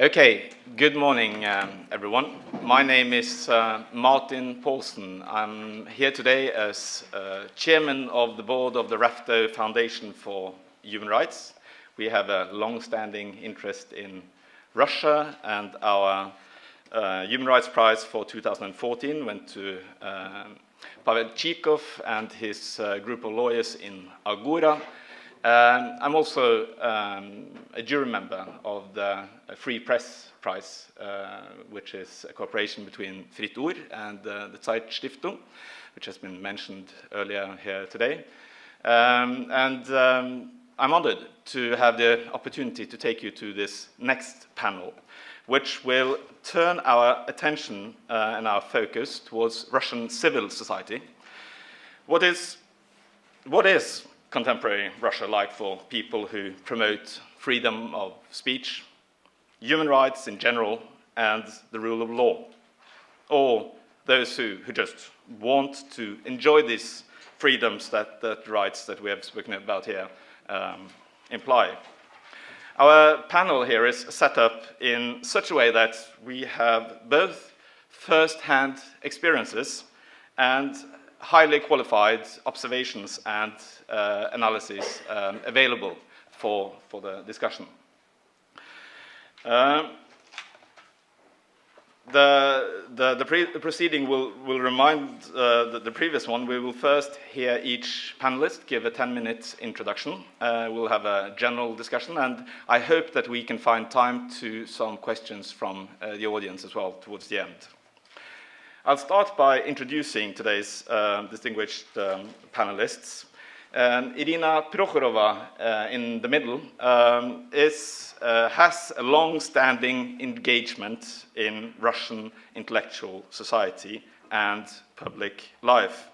Okay, good morning, everyone. My name is Martin Paulsen. I'm here today as chairman of the board of the Rafto Foundation for Human Rights. We have a long-standing interest in Russia, and our Human Rights Prize for 2014 went to Pavel Chikov and his group of lawyers in Agora. I'm also a jury member of the Free Press Prize, which is a cooperation between Fritt Ord and the Stiftung, which has been mentioned earlier here today. I'm honored to have the opportunity to take you to this next panel, which will turn our attention and our focus towards Russian civil society. What is contemporary Russia like for people who promote freedom of speech, human rights in general, and the rule of law? Or those who just want to enjoy these freedoms that rights that we have spoken about here imply. Our panel here is set up in such a way that we have both first-hand experiences and highly qualified observations and analysis available for the discussion. The proceeding will remind the previous one. We will first hear each panelist give a 10-minute introduction. We'll have a general discussion, and I hope that we can find time to some questions from the audience as well towards the end. I'll start by introducing today's distinguished panelists. Irina Prokhorova in the middle has a long-standing engagement in Russian intellectual society and public life.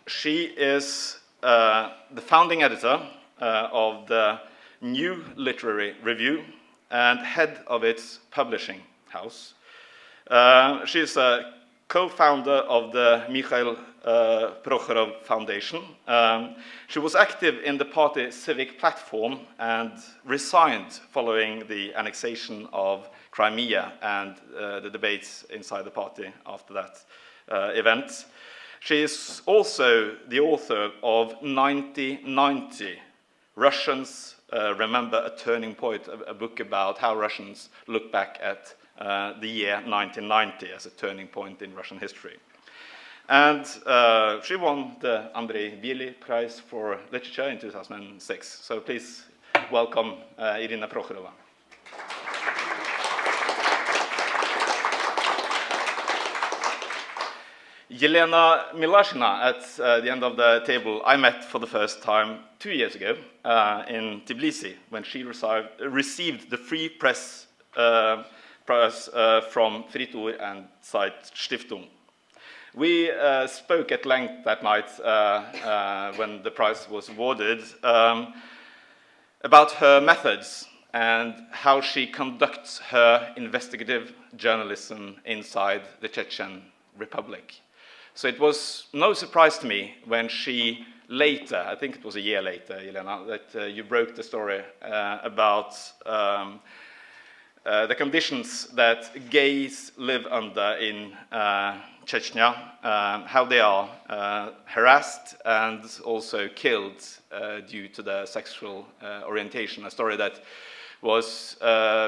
She is the founding editor of the New Literary Review and head of its publishing house. She is a co-founder of the Mikhail Prokhorov Foundation. She was active in the party Civic Platform and resigned following the annexation of Crimea and the debates inside the party after that event. She is also the author of 1990, Russians Remember a Turning Point, a book about how Russians look back at the year 1990 as a turning point in Russian history. And she won the Andrei Prize for Literature in 2006. So please welcome Irina Prokhorova. Elena Milashina at the end of the table, I met for the first time 2 years ago in Tbilisi when she received the Free Press Prize from Fritt Ord and Stiftung. We spoke at length that night when the prize was awarded about her methods and how she conducts her investigative journalism inside the Chechen Republic. So it was no surprise to me when she later, I think it was a year later, Elena, that you broke the story about the conditions that gays live under in Chechnya, how they are harassed and also killed due to their sexual orientation, a story that was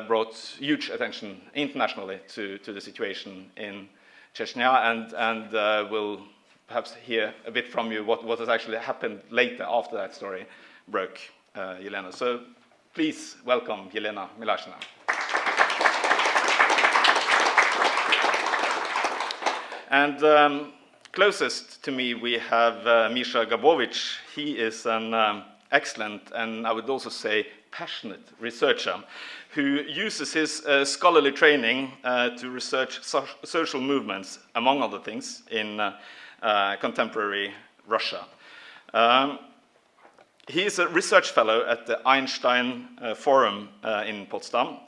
brought huge attention internationally to the situation in Chechnya, and we'll perhaps hear a bit from you what has actually happened later after that story broke, Elena. So please welcome Elena Milashina. And closest to me, we have Misha Gabovich. He is an excellent, and I would also say passionate researcher who uses his scholarly training to research social movements, among other things, in contemporary Russia. He is a research fellow at the Einstein Forum in Potsdam.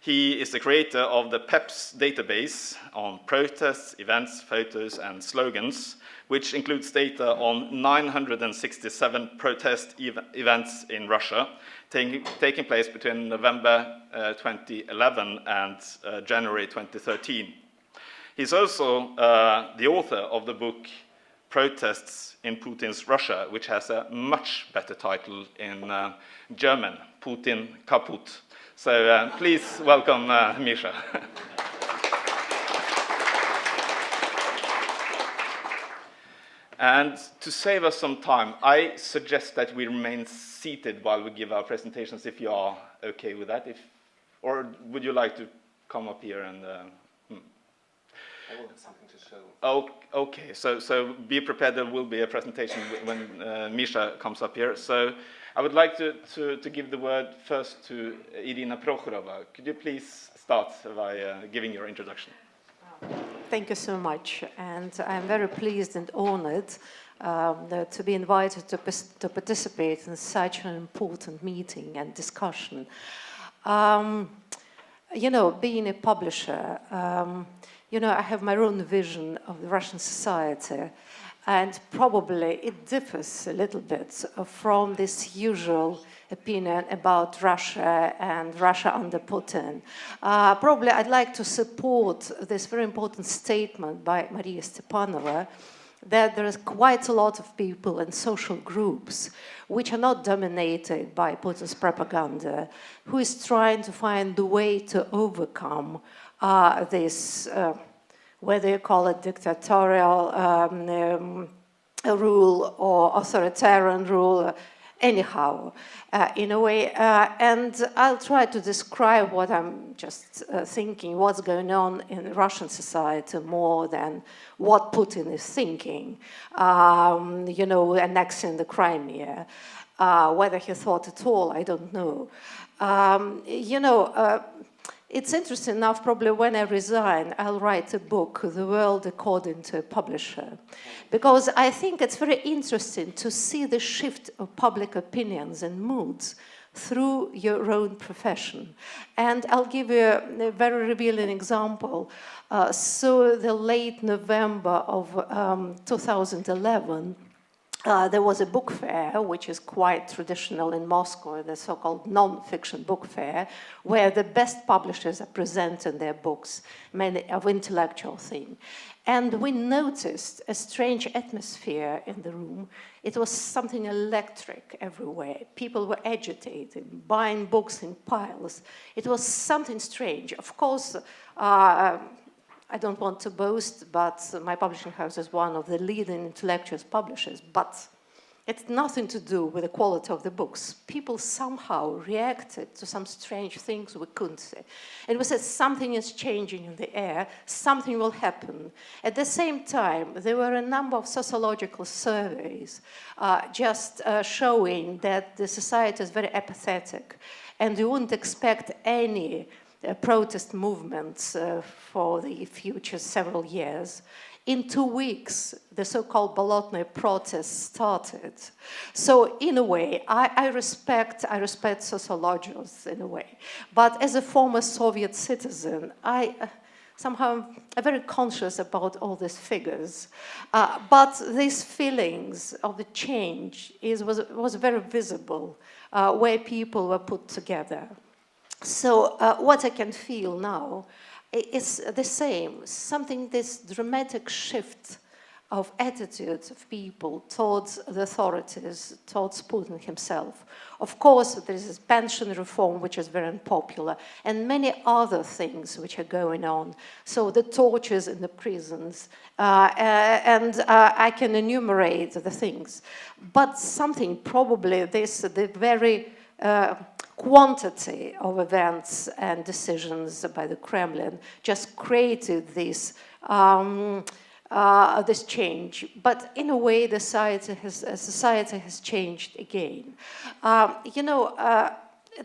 He is the creator of the PEPS database on protests, events, photos, and slogans, which includes data on 967 protest events in Russia, taking place between November 2011 and January 2013. He's also the author of the book Protests in Putin's Russia, which has a much better title in German, Putin kaputt. So please welcome Misha. And to save us some time, I suggest that we remain seated while we give our presentations, if you are okay with that. Or would you like to come up here and... I will have something to show. Oh, okay, so be prepared. There will be a presentation when Misha comes up here. So I would like to give the word first to Irina Prokhorova. Could you please start by giving your introduction? Thank you so much, and I'm very pleased and honored to be invited to participate in such an important meeting and discussion. You know, being a publisher, you know, I have my own vision of the Russian society, and probably it differs a little bit from this usual opinion about Russia and Russia under Putin. Probably I'd like to support this very important statement by Maria Stepanova that there is quite a lot of people and social groups which are not dominated by Putin's propaganda, who is trying to find the way to overcome this, whether you call it dictatorial rule or authoritarian rule, anyhow, in a way. And I'll try to describe what I'm just thinking, what's going on in Russian society more than what Putin is thinking, you know, annexing the Crimea. Whether he thought at all, I don't know. You know, it's interesting enough, probably when I resign, I'll write a book, The World According to a Publisher, because I think it's very interesting to see the shift of public opinions and moods through your own profession. And I'll give you a very revealing example. So the late November of 2011, there was a book fair, which is quite traditional in Moscow, the so-called non-fiction book fair, where the best publishers are presenting their books, many of intellectual thing. And we noticed a strange atmosphere in the room. It was something electric everywhere. People were agitated, buying books in piles. It was something strange. Of course, I don't want to boast, but my publishing house is one of the leading intellectual publishers, but it's nothing to do with the quality of the books. People somehow reacted to some strange things we couldn't say. And we said something is changing in the air, something will happen. At the same time, there were a number of sociological surveys just showing that the society is very apathetic, and you wouldn't expect any protest movements for the future several years. In 2 weeks, the so-called Bolotnoy protests started. So in a way, I respect sociologists in a way. But as a former Soviet citizen, somehow I'm very conscious about all these figures. But these feelings of the change was very visible where people were put together. So what I can feel now is the same, this dramatic shift of attitudes of people towards the authorities, towards Putin himself. Of course, there is this pension reform, which is very unpopular, and many other things which are going on. So the tortures in the prisons, and I can enumerate the things. But something probably the very quantity of events and decisions by the Kremlin just created this this change. But in a way, the society has changed again. You know,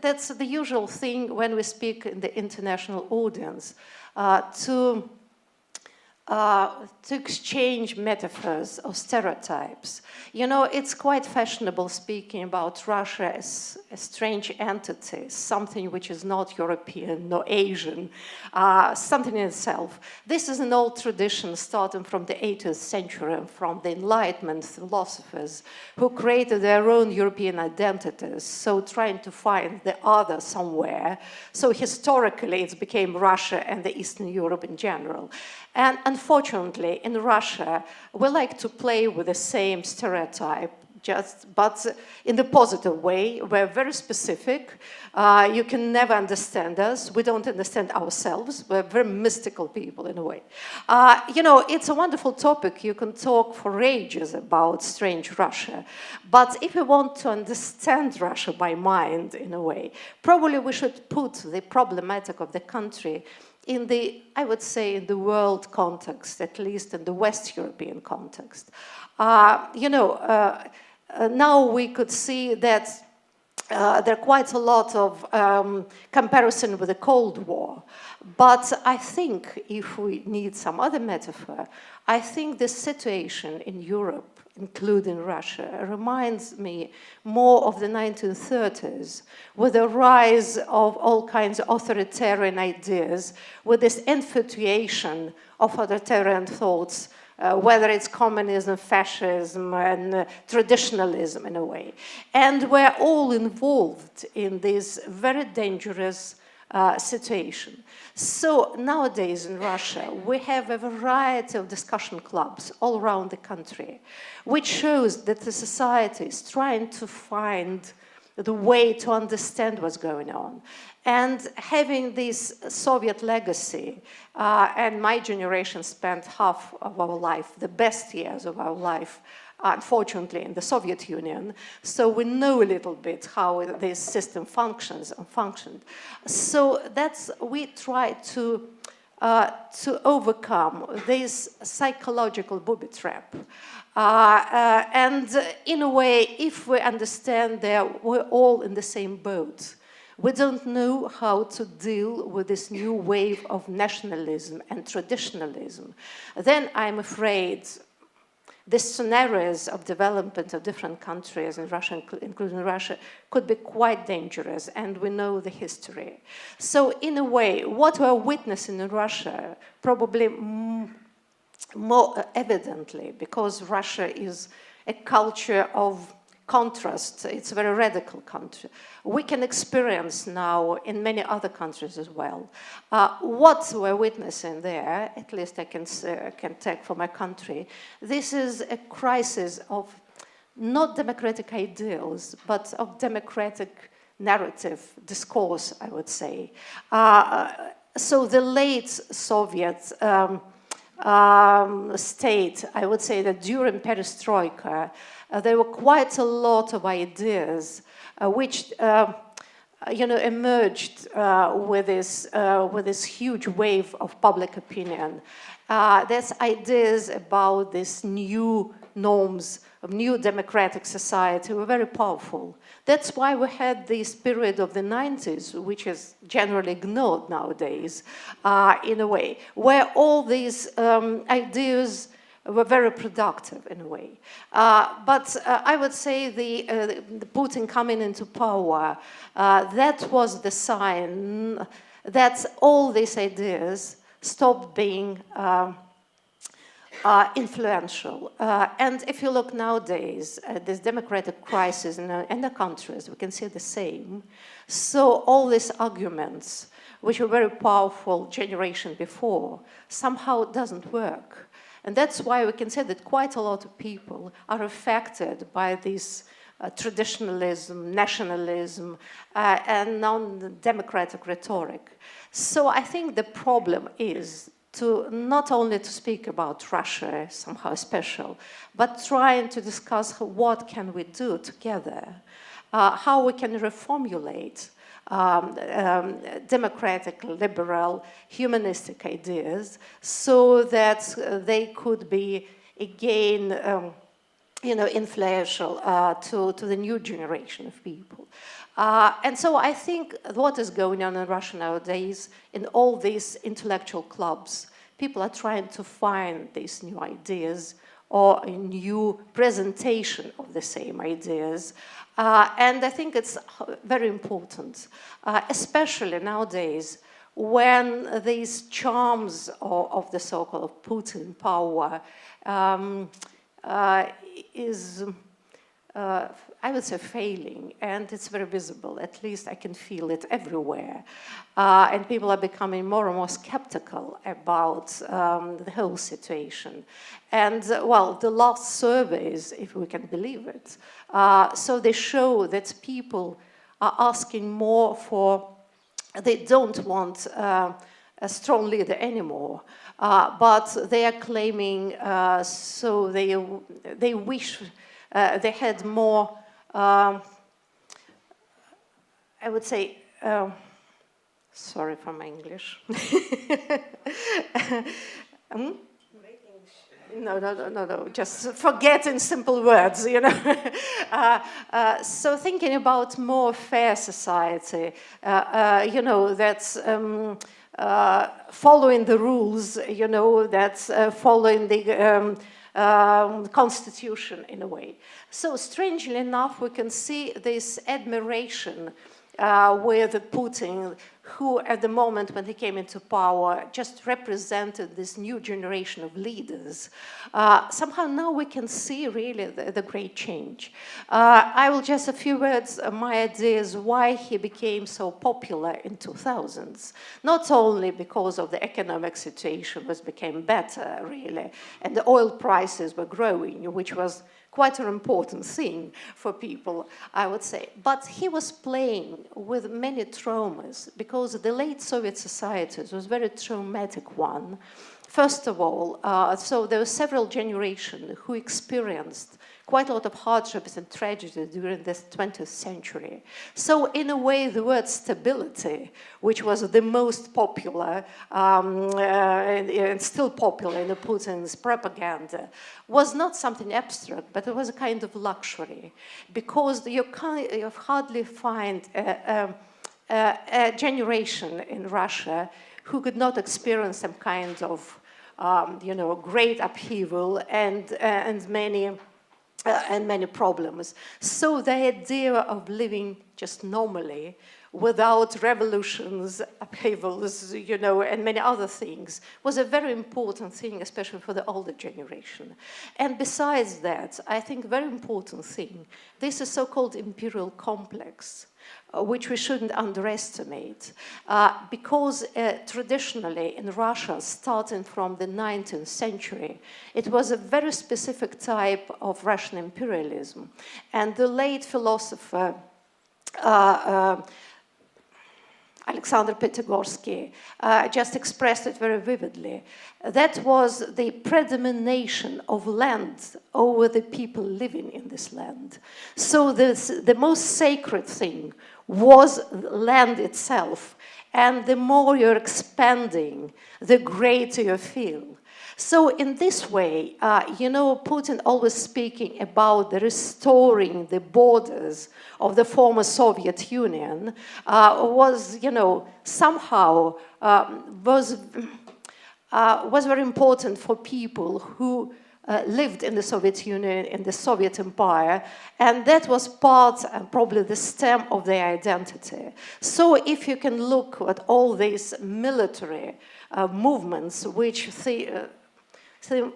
that's the usual thing when we speak in the international audience, to to exchange metaphors or stereotypes. You know, it's quite fashionable speaking about Russia as a strange entity, something which is not European nor Asian, something in itself. This is an old tradition starting from the 18th century and from the Enlightenment philosophers who created their own European identities, so trying to find the other somewhere. So historically, it became Russia and the Eastern Europe in general. And unfortunately, in Russia, we like to play with the same stereotype, but in the positive way. We're very specific. You can never understand us. We don't understand ourselves. We're very mystical people in a way. You know, it's a wonderful topic. You can talk for ages about strange Russia. But if we want to understand Russia by mind, in a way, probably we should put the problematic of the country in the, I would say, in the world context, at least in the West European context. You know, now we could see that there are quite a lot of comparison with the Cold War. But I think if we need some other metaphor, I think the situation in Europe, including Russia, reminds me more of the 1930s, with the rise of all kinds of authoritarian ideas, with this infatuation of authoritarian thoughts, whether it's communism, fascism, and traditionalism in a way. And we're all involved in this very dangerous situation. So nowadays in Russia, we have a variety of discussion clubs all around the country, which shows that the society is trying to find the way to understand what's going on. And having this Soviet legacy, and my generation spent half of our life, the best years of our life, unfortunately, in the Soviet Union. So we know a little bit how this system functions and functioned. So we try to overcome this psychological booby trap. And in a way, if we understand that we're all in the same boat, we don't know how to deal with this new wave of nationalism and traditionalism, then I'm afraid the scenarios of development of different countries in Russia, including Russia, could be quite dangerous, and we know the history. So in a way, what we're witnessing in Russia, probably more evidently, because Russia is a culture of contrast, it's a very radical country. We can experience now in many other countries as well. What we're witnessing there, at least I can take for my country, this is a crisis of not democratic ideals, but of democratic narrative discourse, I would say. So the late Soviet state, I would say that during perestroika, there were quite a lot of ideas which emerged with this huge wave of public opinion. There's ideas about these new norms of new democratic society were very powerful. That's why we had this period of the 90s, which is generally ignored nowadays, in a way, where all these ideas were very productive in a way. But I would say the Putin coming into power, that was the sign that all these ideas stopped being influential. And if you look nowadays at this democratic crisis in the countries, we can see the same. So all these arguments, which were very powerful generation before, somehow doesn't work. And that's why we can say that quite a lot of people are affected by this traditionalism, nationalism, and non-democratic rhetoric. So I think the problem is to not only to speak about Russia somehow special, but trying to discuss what can we do together, how we can reformulate democratic, liberal, humanistic ideas so that they could be again influential to the new generation of people. And so I think what is going on in Russia nowadays in all these intellectual clubs people are trying to find these new ideas or a new presentation of the same ideas. And I think it's very important, especially nowadays, when these charms of the so-called Putin power is, I would say, failing, and it's very visible. At least I can feel it everywhere. And people are becoming more and more skeptical about the whole situation. And, well, the last surveys, if we can believe it, so they show that people are asking more for, they don't want a strong leader anymore, but they are claiming, so they wish they had more, I would say, sorry for my English. No, just forget in simple words, you know. So thinking about more fair society, you know, that's following the rules, you know, that's following the constitution in a way. So strangely enough, we can see this admiration with Putin, who at the moment when he came into power just represented this new generation of leaders. Somehow now we can see really the great change. I will just a few words, my ideas why he became so popular in 2000s. Not only because of the economic situation which became better really, and the oil prices were growing, which was quite an important thing for people, I would say. But he was playing with many traumas because the late Soviet society was a very traumatic one. First of all, so there were several generations who experienced quite a lot of hardships and tragedy during the 20th century. So in a way, the word stability, which was the most popular and still popular in Putin's propaganda, was not something abstract, but it was a kind of luxury, because you hardly find a generation in Russia who could not experience some kind of, you know, great upheaval and many problems. So the idea of living just normally, without revolutions, upheavals, you know, and many other things, was a very important thing, especially for the older generation. And besides that, I think a very important thing, this is so-called imperial complex, which we shouldn't underestimate, because traditionally in Russia, starting from the 19th century, it was a very specific type of Russian imperialism. And the late philosopher Alexander Pyatigorski just expressed it very vividly. That was the predomination of land over the people living in this land. So the most sacred thing was land itself. And the more you're expanding, the greater you feel. So in this way, you know, Putin always speaking about the restoring the borders of the former Soviet Union was, you know, somehow was very important for people who lived in the Soviet Union, in the Soviet Empire, and that was part and probably the stem of their identity. So if you can look at all these military movements, which seem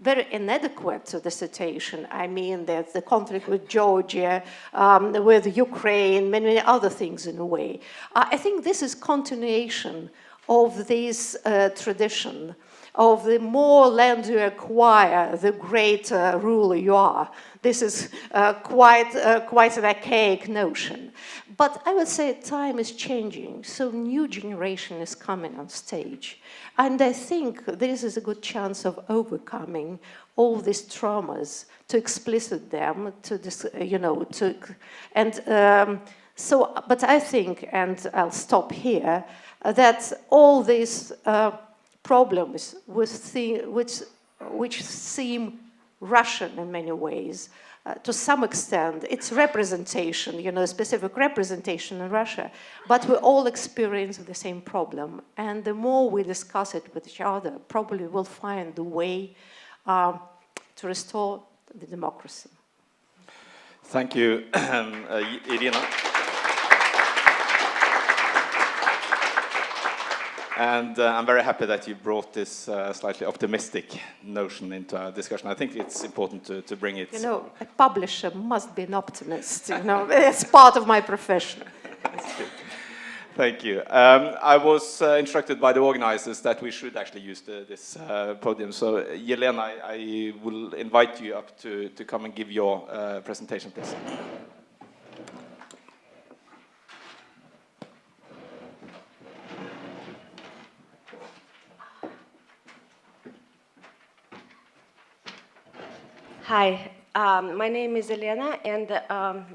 very inadequate to the situation. I mean, that the conflict with Georgia, with Ukraine, many other things in a way. I think this is continuation of this tradition of the more land you acquire, the greater ruler you are. This is quite an archaic notion. But I would say time is changing, so new generation is coming on stage. And I think this is a good chance of overcoming all these traumas, to explicit them, to you know, to, and so, but I think, and I'll stop here, that all these problems which seem Russian in many ways, to some extent, it's representation, specific representation in Russia, but we all experience the same problem. And the more we discuss it with each other, probably we'll find the way to restore the democracy. Thank you, Irina. And I'm very happy that you brought this slightly optimistic notion into our discussion. I think it's important to bring it. A publisher must be an optimist. It's part of my profession. Thank you. I was instructed by the organizers that we should actually use this podium. So, Elena, I will invite you up to come and give your presentation, please. Hi, my name is Elena, and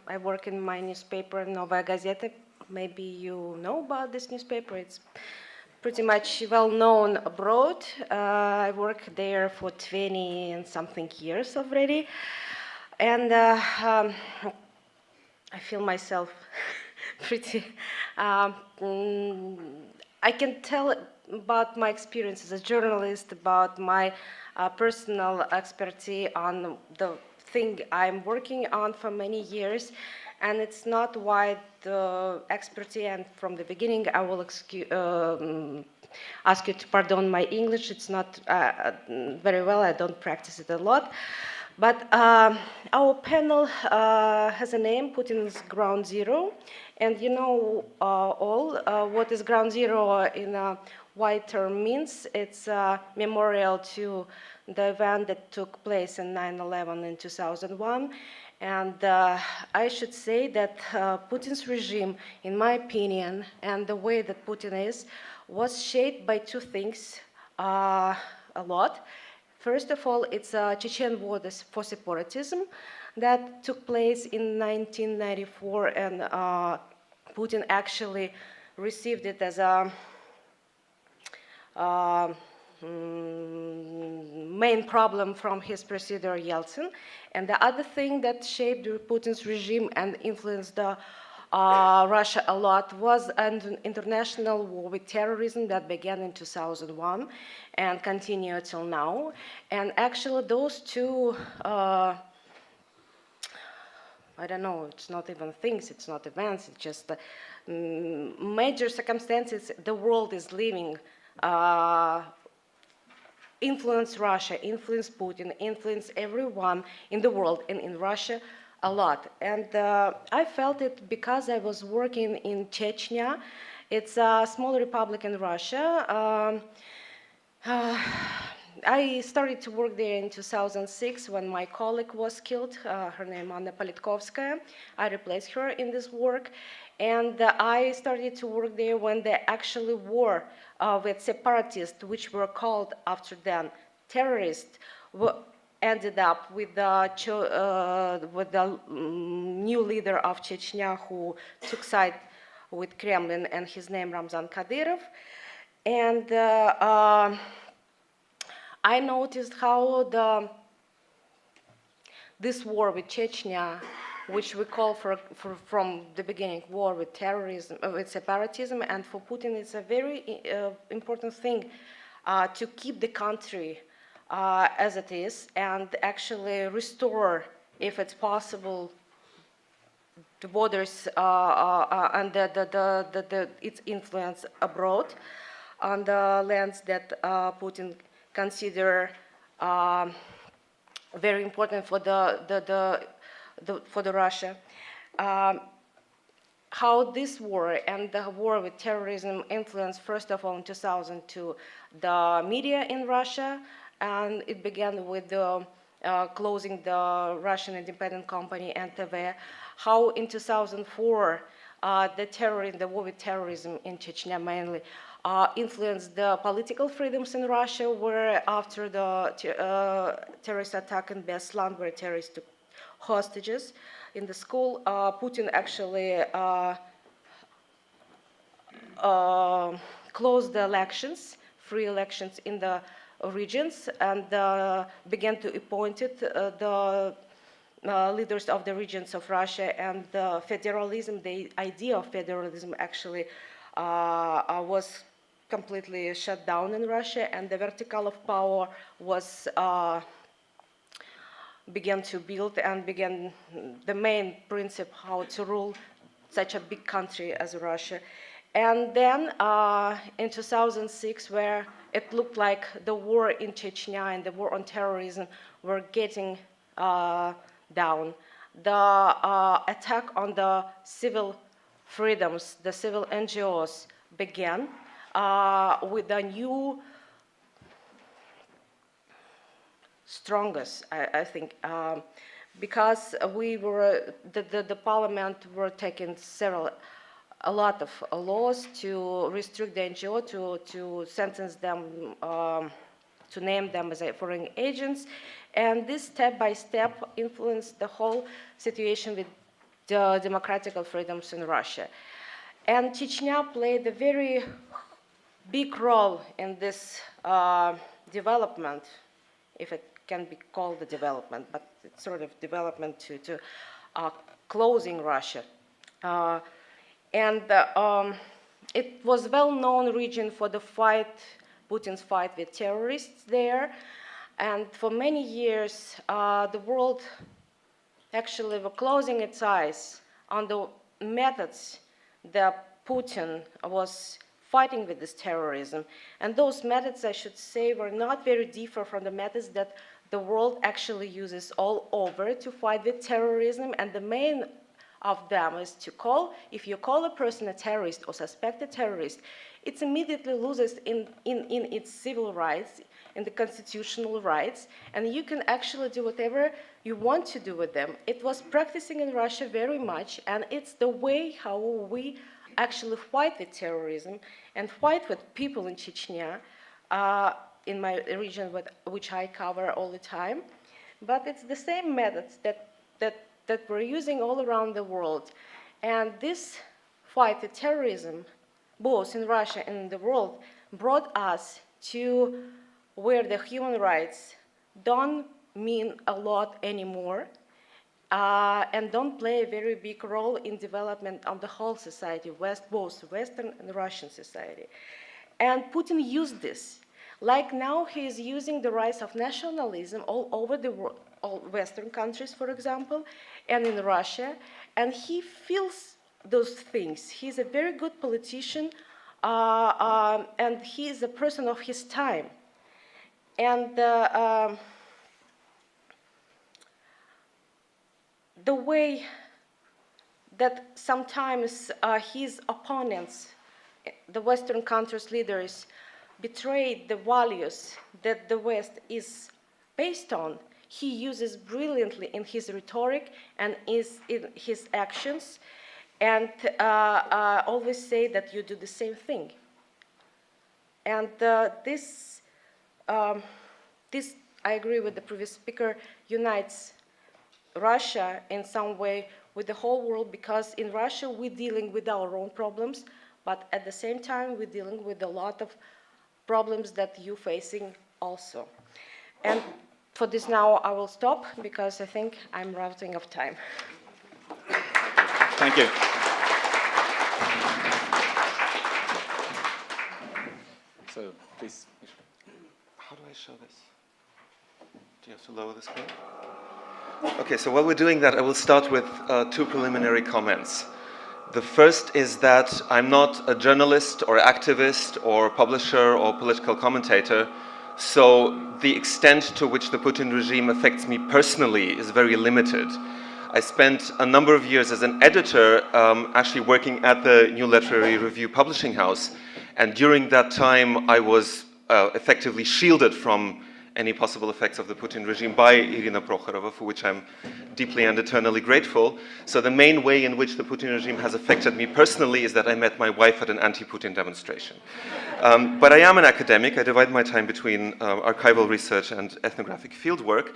I work in my newspaper, Novaya Gazeta. Maybe you know about this newspaper. It's pretty much well known abroad. I work there for 20 and something years already, and I feel myself pretty. I can tell about my experience as a journalist, about my personal expertise on the thing I'm working on for many years, and it's not wide expertise. And from the beginning, I will ask you to pardon my English. It's not very well. I don't practice it a lot. But our panel has a name, Putin's Ground Zero. And you know all what is Ground Zero in a wide term means. It's a memorial to the event that took place in 9/11 in 2001. And I should say that Putin's regime, in my opinion, and the way that Putin is, was shaped by two things a lot. First of all, it's a Chechen war for separatism that took place in 1994, and Putin actually received it as a main problem from his predecessor Yeltsin. And the other thing that shaped Putin's regime and influenced Russia a lot was an international war with terrorism that began in 2001 and continued till now. And actually those two, I don't know, it's not even things, it's not events, it's just major circumstances the world is living influence Russia, influence Putin, influence everyone in the world and in Russia a lot. And I felt it because I was working in Chechnya. It's a small republic in Russia. I started to work there in 2006 when my colleague was killed, her name Anna Politkovskaya. I replaced her in this work. And I started to work there when they actually war with separatists, which were called after then terrorists, ended up with the new leader of Chechnya who took side with Kremlin, and his name Ramzan Kadyrov. And I noticed how this war with Chechnya, which we call from the beginning war with terrorism, with separatism, and for Putin it's a very important thing to keep the country as it is and actually restore, if it's possible, the borders and its influence abroad on the lands that Putin consider very important for the Russia. How this war and the war with terrorism influenced, first of all, in 2002, the media in Russia, and it began with the closing the Russian independent company NTV. How in 2004, the war with terrorism in Chechnya mainly, influenced the political freedoms in Russia, where after the terrorist attack in Beslan, where terrorists took hostages in the school, Putin actually closed the elections, free elections in the regions, and began to appoint the leaders of the regions of Russia, and the federalism, the idea of federalism actually was completely shut down in Russia, and the vertical of power was began to build and began the main principle how to rule such a big country as Russia. And then in 2006, where it looked like the war in Chechnya and the war on terrorism were getting down, the attack on the civil freedoms, the civil NGOs began with a new, strongest, I think, because we were, the parliament were taking a lot of laws to restrict the NGO, to sentence them, to name them as foreign agents. And this step by step influenced the whole situation with the democratic freedoms in Russia. And Chechnya played a very big role in this development, if it can be called a development, but it's sort of development to closing Russia. And it was a well-known region for the fight, Putin's fight with terrorists there. And for many years, the world actually were closing its eyes on the methods that Putin was fighting with this terrorism. And those methods, I should say, were not very different from the methods that the world actually uses all over to fight with terrorism. And the main of them is to call, if you call a person a terrorist or suspected terrorist, it immediately loses in its civil rights, in the constitutional rights, and you can actually do whatever you want to do with them. It was practicing in Russia very much, and it's the way how we actually fight with terrorism and fight with people in Chechnya, in my region which I cover all the time. But it's the same methods that we're using all around the world. And this fight with terrorism, both in Russia and in the world, brought us to where the human rights don't mean a lot anymore, and don't play a very big role in development of the whole society, both Western and Russian society. And Putin used this. Like now he is using the rise of nationalism all over the world, all Western countries, for example, and in Russia, and he feels those things. He's a very good politician, and he is a person of his time. And the way that sometimes his opponents, the Western countries' leaders, betrayed the values that the West is based on, he uses brilliantly in his rhetoric and in his actions, and always say that you do the same thing. And this, I agree with the previous speaker, unites Russia in some way with the whole world, because in Russia we're dealing with our own problems, but at the same time we're dealing with a lot of problems that you're facing also. And for this now I will stop, because I think I'm running out of time. Thank you. So please, how do I show this? Do you have to lower the screen? Okay, so while we're doing that, I will start with two preliminary comments. The first is that I'm not a journalist or activist or publisher or political commentator, so the extent to which the Putin regime affects me personally is very limited. I spent a number of years as an editor actually working at the New Literary Review publishing house, and during that time I was effectively shielded from any possible effects of the Putin regime by Irina Prokhorova, for which I'm deeply and eternally grateful. So the main way in which the Putin regime has affected me personally is that I met my wife at an anti-Putin demonstration. But I am an academic. I divide my time between archival research and ethnographic fieldwork.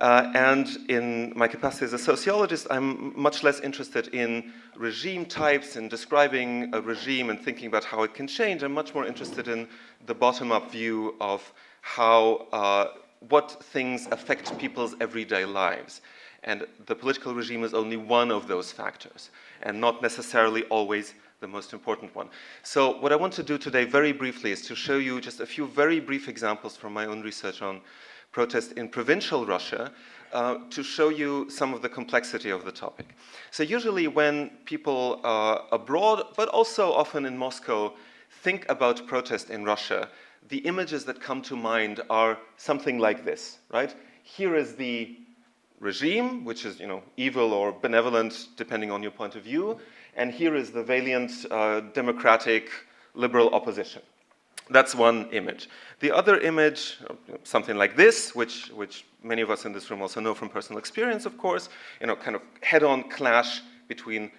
And in my capacity as a sociologist, I'm much less interested in regime types and describing a regime and thinking about how it can change. I'm much more interested in the bottom-up view of how, what things affect people's everyday lives. And the political regime is only one of those factors, and not necessarily always the most important one. So what I want to do today very briefly is to show you just a few very brief examples from my own research on protest in provincial Russia, to show you some of the complexity of the topic. So usually when people abroad, but also often in Moscow, think about protest in Russia, the images that come to mind are something like this, right? Here is the regime, which is, evil or benevolent, depending on your point of view, and here is the valiant, democratic, liberal opposition. That's one image. The other image, something like this, which many of us in this room also know from personal experience, of course, kind of head-on clash between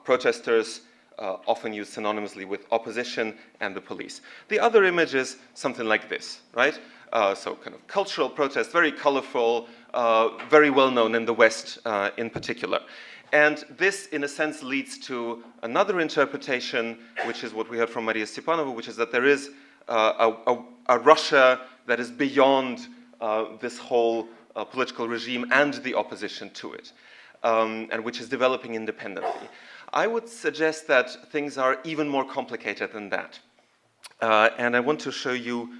protesters, often used synonymously with opposition and the police. The other image is something like this, right? So kind of cultural protest, very colorful, very well known in the West in particular. And this, in a sense, leads to another interpretation, which is what we heard from Maria Stepanova, which is that there is a Russia that is beyond this whole political regime and the opposition to it, and which is developing independently. I would suggest that things are even more complicated than that. And I want to show you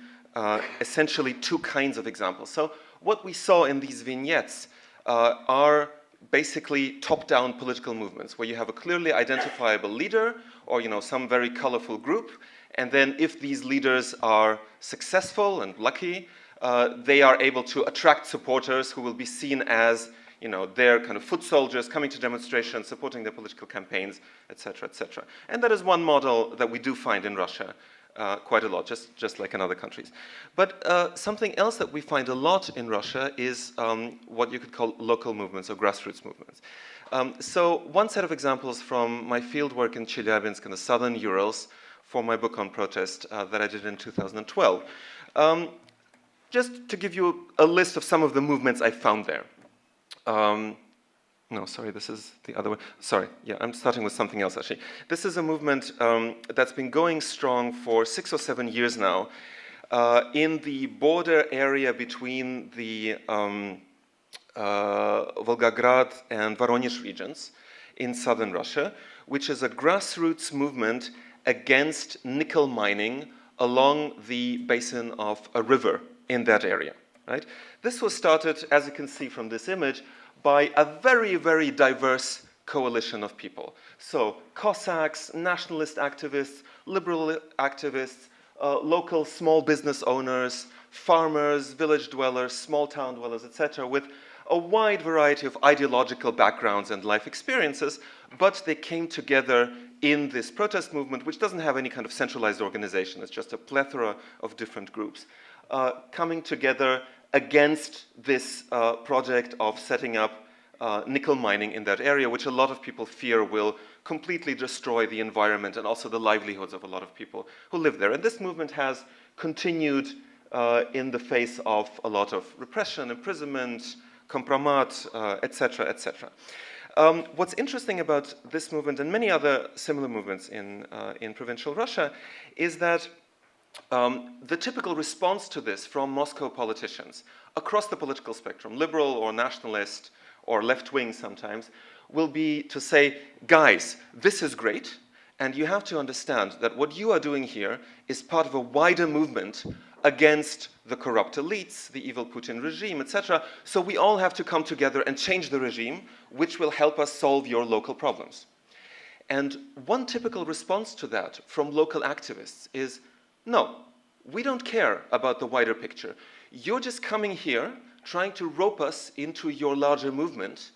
essentially two kinds of examples. So what we saw in these vignettes are basically top-down political movements where you have a clearly identifiable leader or some very colorful group, and then if these leaders are successful and lucky, they are able to attract supporters who will be seen as their kind of foot soldiers coming to demonstrations, supporting their political campaigns, etc., etc. And that is one model that we do find in Russia quite a lot, just like in other countries. But something else that we find a lot in Russia is what you could call local movements or grassroots movements. So one set of examples from my field work in Chelyabinsk in the southern Urals for my book on protest that I did in 2012. Just to give you a list of some of the movements I found there. No, sorry, this is the other one. Sorry, yeah, I'm starting with something else, actually. This is a movement that's been going strong for 6 or 7 years now in the border area between the Volgograd and Voronezh regions in southern Russia, which is a grassroots movement against nickel mining along the basin of a river in that area, right? This was started, as you can see from this image, by a very, very diverse coalition of people. So Cossacks, nationalist activists, liberal activists, local small business owners, farmers, village dwellers, small town dwellers, etc., with a wide variety of ideological backgrounds and life experiences, but they came together in this protest movement, which doesn't have any kind of centralized organization. It's just a plethora of different groups coming together against this project of setting up nickel mining in that area, which a lot of people fear will completely destroy the environment and also the livelihoods of a lot of people who live there. And this movement has continued in the face of a lot of repression, imprisonment, compromat, etc., etc. What's interesting about this movement and many other similar movements in provincial Russia is that the typical response to this from Moscow politicians across the political spectrum, liberal or nationalist or left-wing sometimes, will be to say, guys, this is great, and you have to understand that what you are doing here is part of a wider movement against the corrupt elites, the evil Putin regime, etc. So we all have to come together and change the regime, which will help us solve your local problems. And one typical response to that from local activists is, no, we don't care about the wider picture. You're just coming here, trying to rope us into your larger movement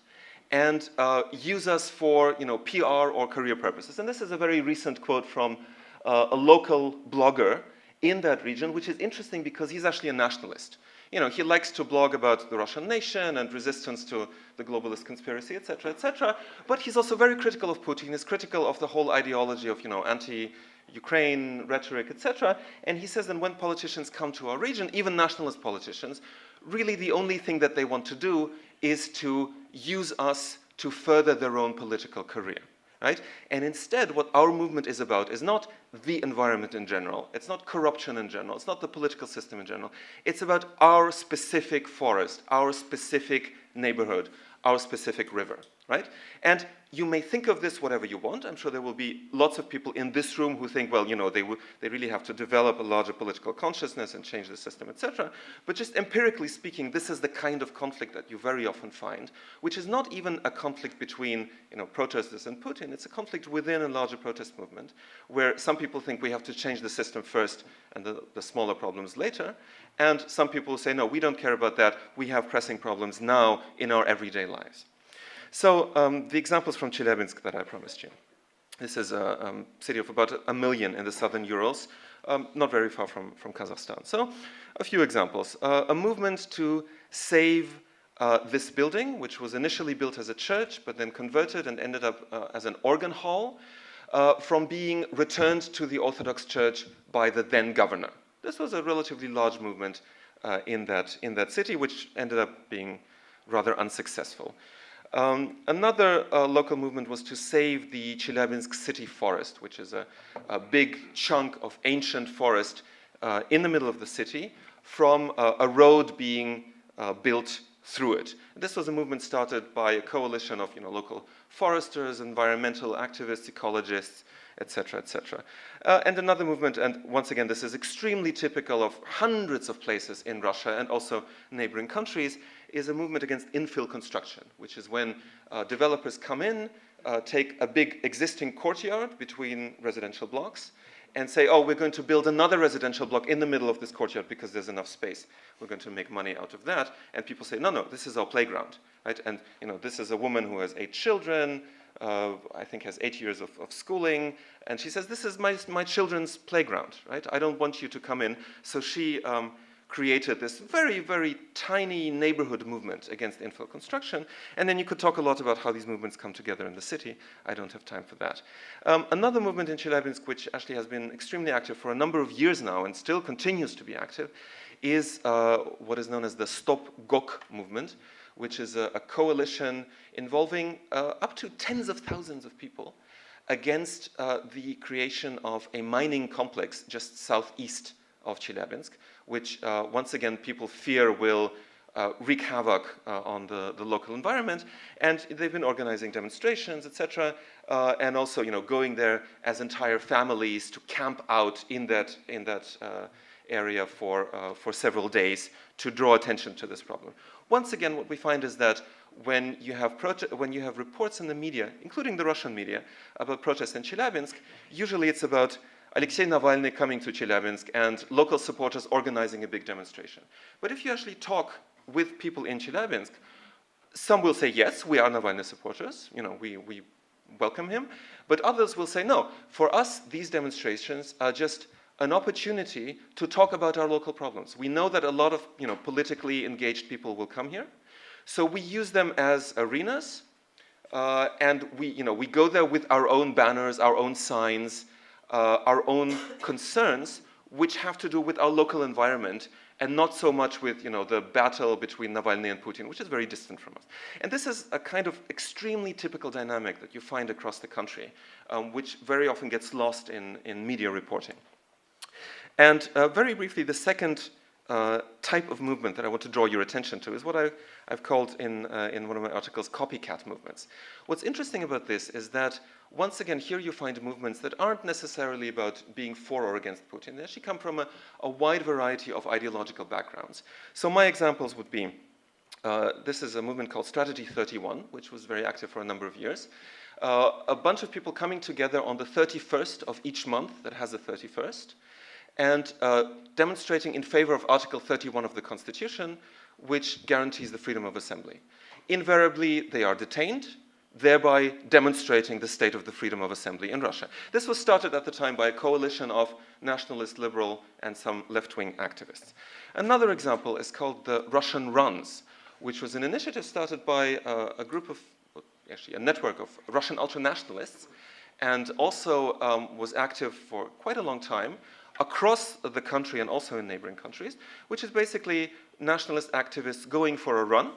and use us for PR or career purposes. And this is a very recent quote from a local blogger in that region, which is interesting because he's actually a nationalist. He likes to blog about the Russian nation and resistance to the globalist conspiracy, etc., etc. But he's also very critical of Putin. He's critical of the whole ideology of, anti-Ukraine rhetoric, etc. And he says that when politicians come to our region, even nationalist politicians, really the only thing that they want to do is to use us to further their own political career. Right? And instead, what our movement is about is not the environment in general. It's not corruption in general. It's not the political system in general. It's about our specific forest, our specific neighborhood, our specific river, right? And you may think of this whatever you want. I'm sure there will be lots of people in this room who think, well, you know, they really have to develop a larger political consciousness and change the system, etc. But just empirically speaking, this is the kind of conflict that you very often find, which is not even a conflict between, you know, protesters and Putin. It's a conflict within a larger protest movement, where some people think we have to change the system first and the smaller problems later. And some people say, no, we don't care about that. We have pressing problems now in our everyday lives. So the examples from Chelyabinsk that I promised you. This is a city of about 1 million in the southern Urals, not very far from Kazakhstan. So a few examples. A movement to save this building, which was initially built as a church, but then converted and ended up as an organ hall, from being returned to the Orthodox Church by the then governor. This was a relatively large movement in that city, which ended up being rather unsuccessful. Another local movement was to save the Chelyabinsk city forest, which is a big chunk of ancient forest in the middle of the city, from a road being built through it. This was a movement started by a coalition of, you know, local foresters, environmental activists, ecologists, etc., etc. And another movement, and once again, this is extremely typical of hundreds of places in Russia and also neighboring countries, is a movement against infill construction, which is when developers come in, take a big existing courtyard between residential blocks, and say, oh, we're going to build another residential block in the middle of this courtyard because there's enough space. We're going to make money out of that. And people say, no, no, this is our playground, right? And, you know, this is a woman who has 8 children, I think has 8 years of schooling, and she says, this is my children's playground, right? I don't want you to come in. So she created this very, very tiny neighborhood movement against infill construction. And then you could talk a lot about how these movements come together in the city. I don't have time for that. Another movement in Chelyabinsk, which actually has been extremely active for a number of years now and still continues to be active, is what is known as the Stop Gok movement, which is a coalition involving up to tens of thousands of people against the creation of a mining complex just southeast of Chelyabinsk, which once again people fear will wreak havoc on the local environment. And they've been organizing demonstrations, etc., and also, you know, going there as entire families to camp out in that area for several days to draw attention to this problem. Once again, what we find is that when you have reports in the media, including the Russian media, about protests in Chelyabinsk, usually it's about Alexei Navalny coming to Chelyabinsk and local supporters organizing a big demonstration. But if you actually talk with people in Chelyabinsk, some will say, yes, we are Navalny supporters, you know, we welcome him, but others will say, no, for us, these demonstrations are just an opportunity to talk about our local problems. We know that a lot of, you know, politically engaged people will come here, so we use them as arenas, and we go there with our own banners, our own signs, our own concerns, which have to do with our local environment, and not so much with, you know, the battle between Navalny and Putin, which is very distant from us. And this is a kind of extremely typical dynamic that you find across the country, which very often gets lost in media reporting. And very briefly, the second type of movement that I want to draw your attention to is what I've called in one of my articles copycat movements. What's interesting about this is that, once again, here you find movements that aren't necessarily about being for or against Putin. They actually come from a wide variety of ideological backgrounds. So my examples would be, this is a movement called Strategy 31, which was very active for a number of years. A bunch of people coming together on the 31st of each month that has a 31st, and demonstrating in favor of Article 31 of the Constitution, which guarantees the freedom of assembly. Invariably, they are detained, thereby demonstrating the state of the freedom of assembly in Russia. This was started at the time by a coalition of nationalist, liberal, and some left-wing activists. Another example is called the Russian Runs, which was an initiative started by a network of Russian ultranationalists, and also was active for quite a long time across the country and also in neighboring countries, which is basically nationalist activists going for a run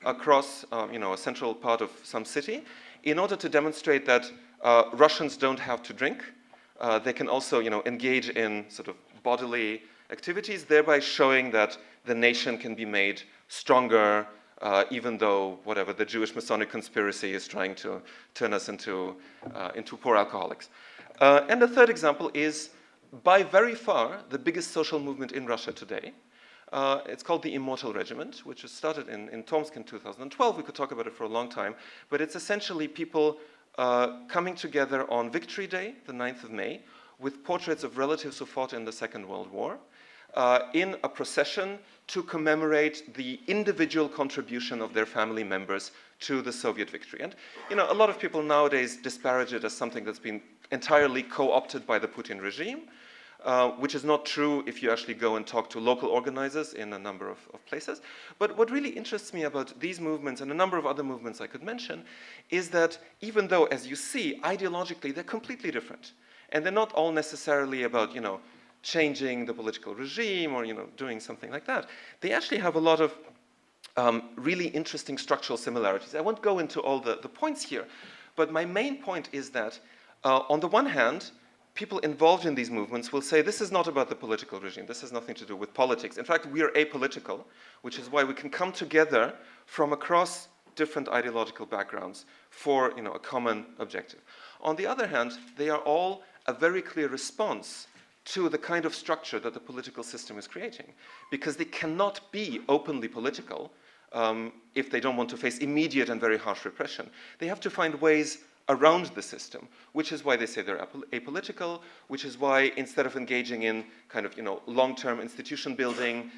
across a central part of some city in order to demonstrate that Russians don't have to drink. They can also engage in sort of bodily activities, thereby showing that the nation can be made stronger, even though whatever the Jewish Masonic conspiracy is trying to turn us into poor alcoholics. And the third example is, by very far, the biggest social movement in Russia today. It's called the Immortal Regiment, which was started in Tomsk in 2012. We could talk about it for a long time, but it's essentially people coming together on Victory Day, the 9th of May, with portraits of relatives who fought in the Second World War, in a procession to commemorate the individual contribution of their family members to the Soviet victory. And a lot of people nowadays disparage it as something that's been entirely co-opted by the Putin regime, which is not true if you actually go and talk to local organizers in a number of places. But what really interests me about these movements and a number of other movements I could mention is that even though, as you see, ideologically they're completely different, and they're not all necessarily about, changing the political regime or, doing something like that, they actually have a lot of really interesting structural similarities. I won't go into all the points here, but my main point is that on the one hand, people involved in these movements will say, this is not about the political regime, this has nothing to do with politics. In fact, we are apolitical, which is why we can come together from across different ideological backgrounds for a common objective. On the other hand, they are all a very clear response to the kind of structure that the political system is creating, because they cannot be openly political if they don't want to face immediate and very harsh repression. They have to find ways around the system, which is why they say they're apolitical, which is why instead of engaging in kind of long-term institution building,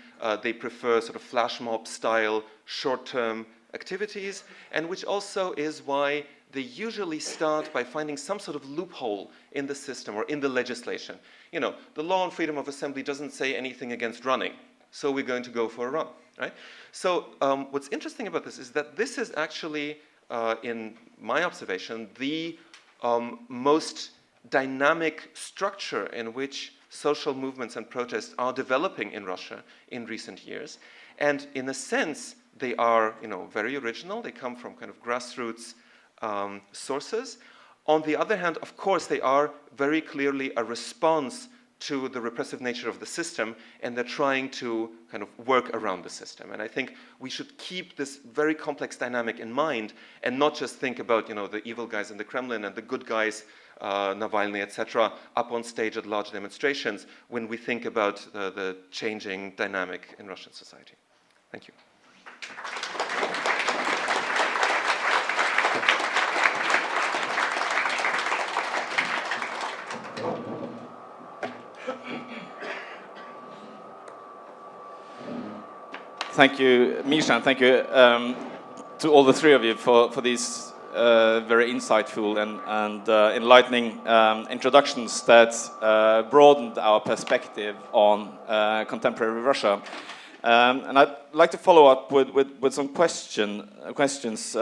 they prefer sort of flash mob style short-term activities, and which also is why they usually start by finding some sort of loophole in the system or in the legislation. The law on freedom of assembly doesn't say anything against running, so we're going to go for a run, right? So what's interesting about this is that this is actually, in my observation, the most dynamic structure in which social movements and protests are developing in Russia in recent years. And in a sense, they are very original. They come from kind of grassroots sources. On the other hand, of course, they are very clearly a response to the repressive nature of the system, and they're trying to kind of work around the system. And I think we should keep this very complex dynamic in mind and not just think about the evil guys in the Kremlin and the good guys, Navalny, etc., up on stage at large demonstrations when we think about the changing dynamic in Russian society. Thank you. Thank you, Misha, and thank you to all the three of you for these very insightful and enlightening introductions that broadened our perspective on contemporary Russia. And I'd like to follow up with some questions.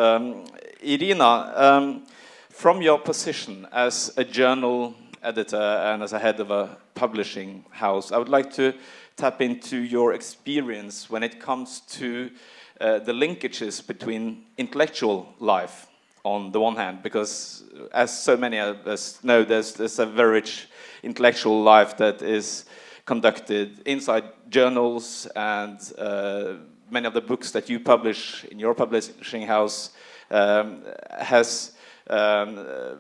Irina, from your position as a journal editor and as a head of a publishing house, I would like to tap into your experience when it comes to the linkages between intellectual life on the one hand, because as so many of us know, there's a very rich intellectual life that is conducted inside journals, and many of the books that you publish in your publishing house has a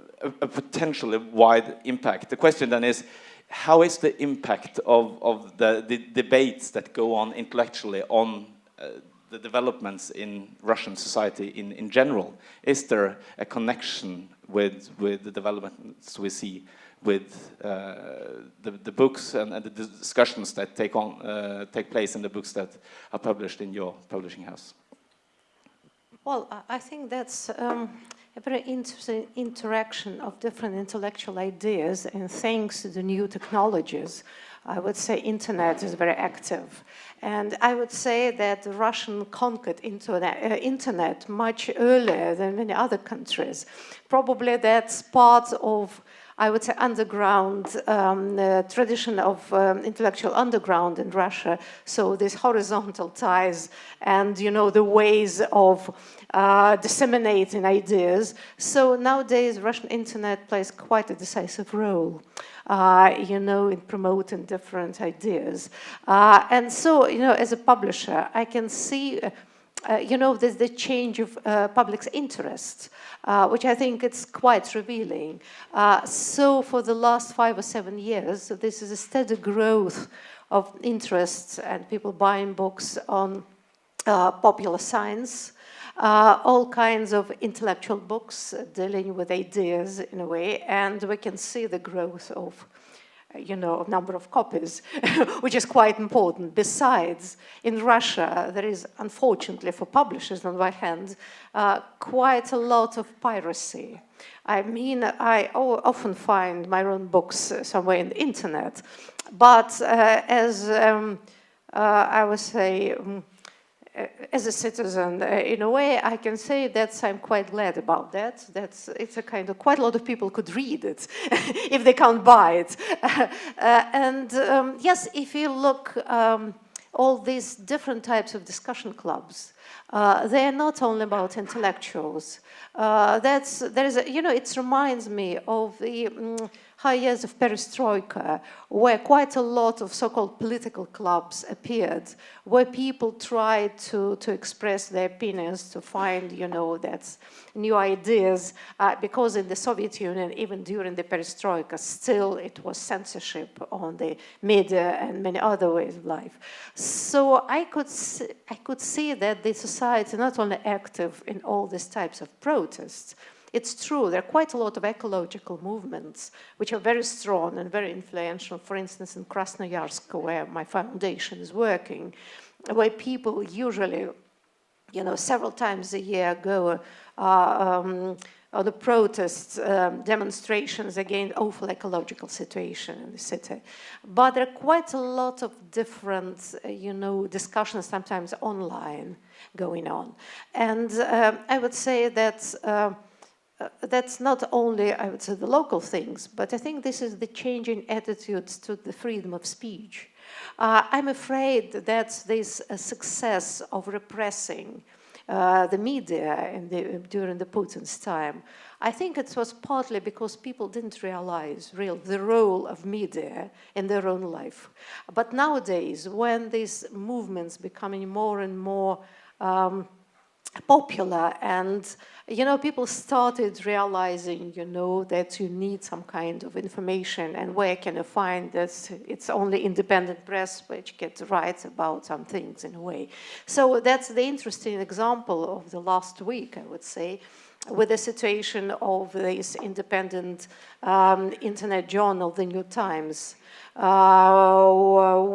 potentially wide impact. The question then is, how is the impact of the debates that go on intellectually on the developments in Russian society in general? Is there a connection with the developments we see with the books and the discussions that take place in the books that are published in your publishing house? Well, I think that's a very interesting interaction of different intellectual ideas, and thanks to the new technologies, I would say internet is very active. And I would say that the Russian conquered internet much earlier than many other countries. Probably that's part of, I would say, underground tradition of intellectual underground in Russia. So these horizontal ties and, the ways of disseminating ideas. So nowadays, Russian internet plays quite a decisive role, in promoting different ideas. And so, as a publisher, I can see there's the change of public's interest, which I think it's quite revealing. So for the last 5 or 7 years, this is a steady growth of interest and people buying books on popular science, all kinds of intellectual books dealing with ideas in a way, and we can see the growth of number of copies, which is quite important. Besides, in Russia, there is, unfortunately for publishers on one hand, quite a lot of piracy. I mean, I often find my own books somewhere in the internet, but as I would say, as a citizen, in a way, I can say that I'm quite glad about that. It's a kind of, quite a lot of people could read it if they can't buy it. Yes, if you look, all these different types of discussion clubs, they're not only about intellectuals. It reminds me of the high years of perestroika, where quite a lot of so-called political clubs appeared, where people tried to express their opinions, to find, that's new ideas, because in the Soviet Union, even during the perestroika, still it was censorship on the media and many other ways of life. So I could see that the society not only active in all these types of protests. It's true, there are quite a lot of ecological movements which are very strong and very influential. For instance, in Krasnoyarsk, where my foundation is working, where people usually, several times a year go on the protests, demonstrations against awful ecological situation in the city. But there are quite a lot of different, discussions, sometimes online, going on. And I would say that that's not only, I would say, the local things, but I think this is the changing attitudes to the freedom of speech. I'm afraid that this success of repressing the media during the Putin's time, I think it was partly because people didn't realize the role of media in their own life. But nowadays, when these movements becoming more and more popular, and people started realizing that you need some kind of information, and where can you find this? It's only independent press which gets right about some things in a way. So that's the interesting example of the last week, I would say, with the situation of this independent internet journal, the New Times,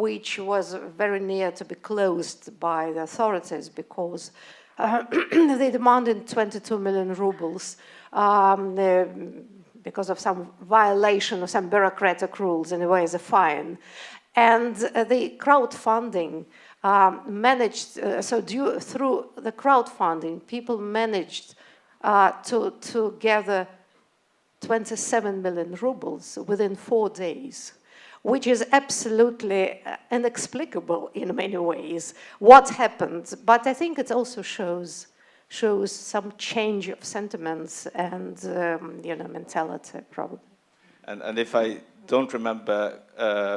which was very near to be closed by the authorities because they demanded 22 million rubles because of some violation of some bureaucratic rules, in a way, as a fine. And the crowdfunding managed, through the crowdfunding, people managed to gather 27 million rubles within 4 days, which is absolutely inexplicable in many ways what happened. But I think it also shows some change of sentiments and mentality, probably. And if I don't remember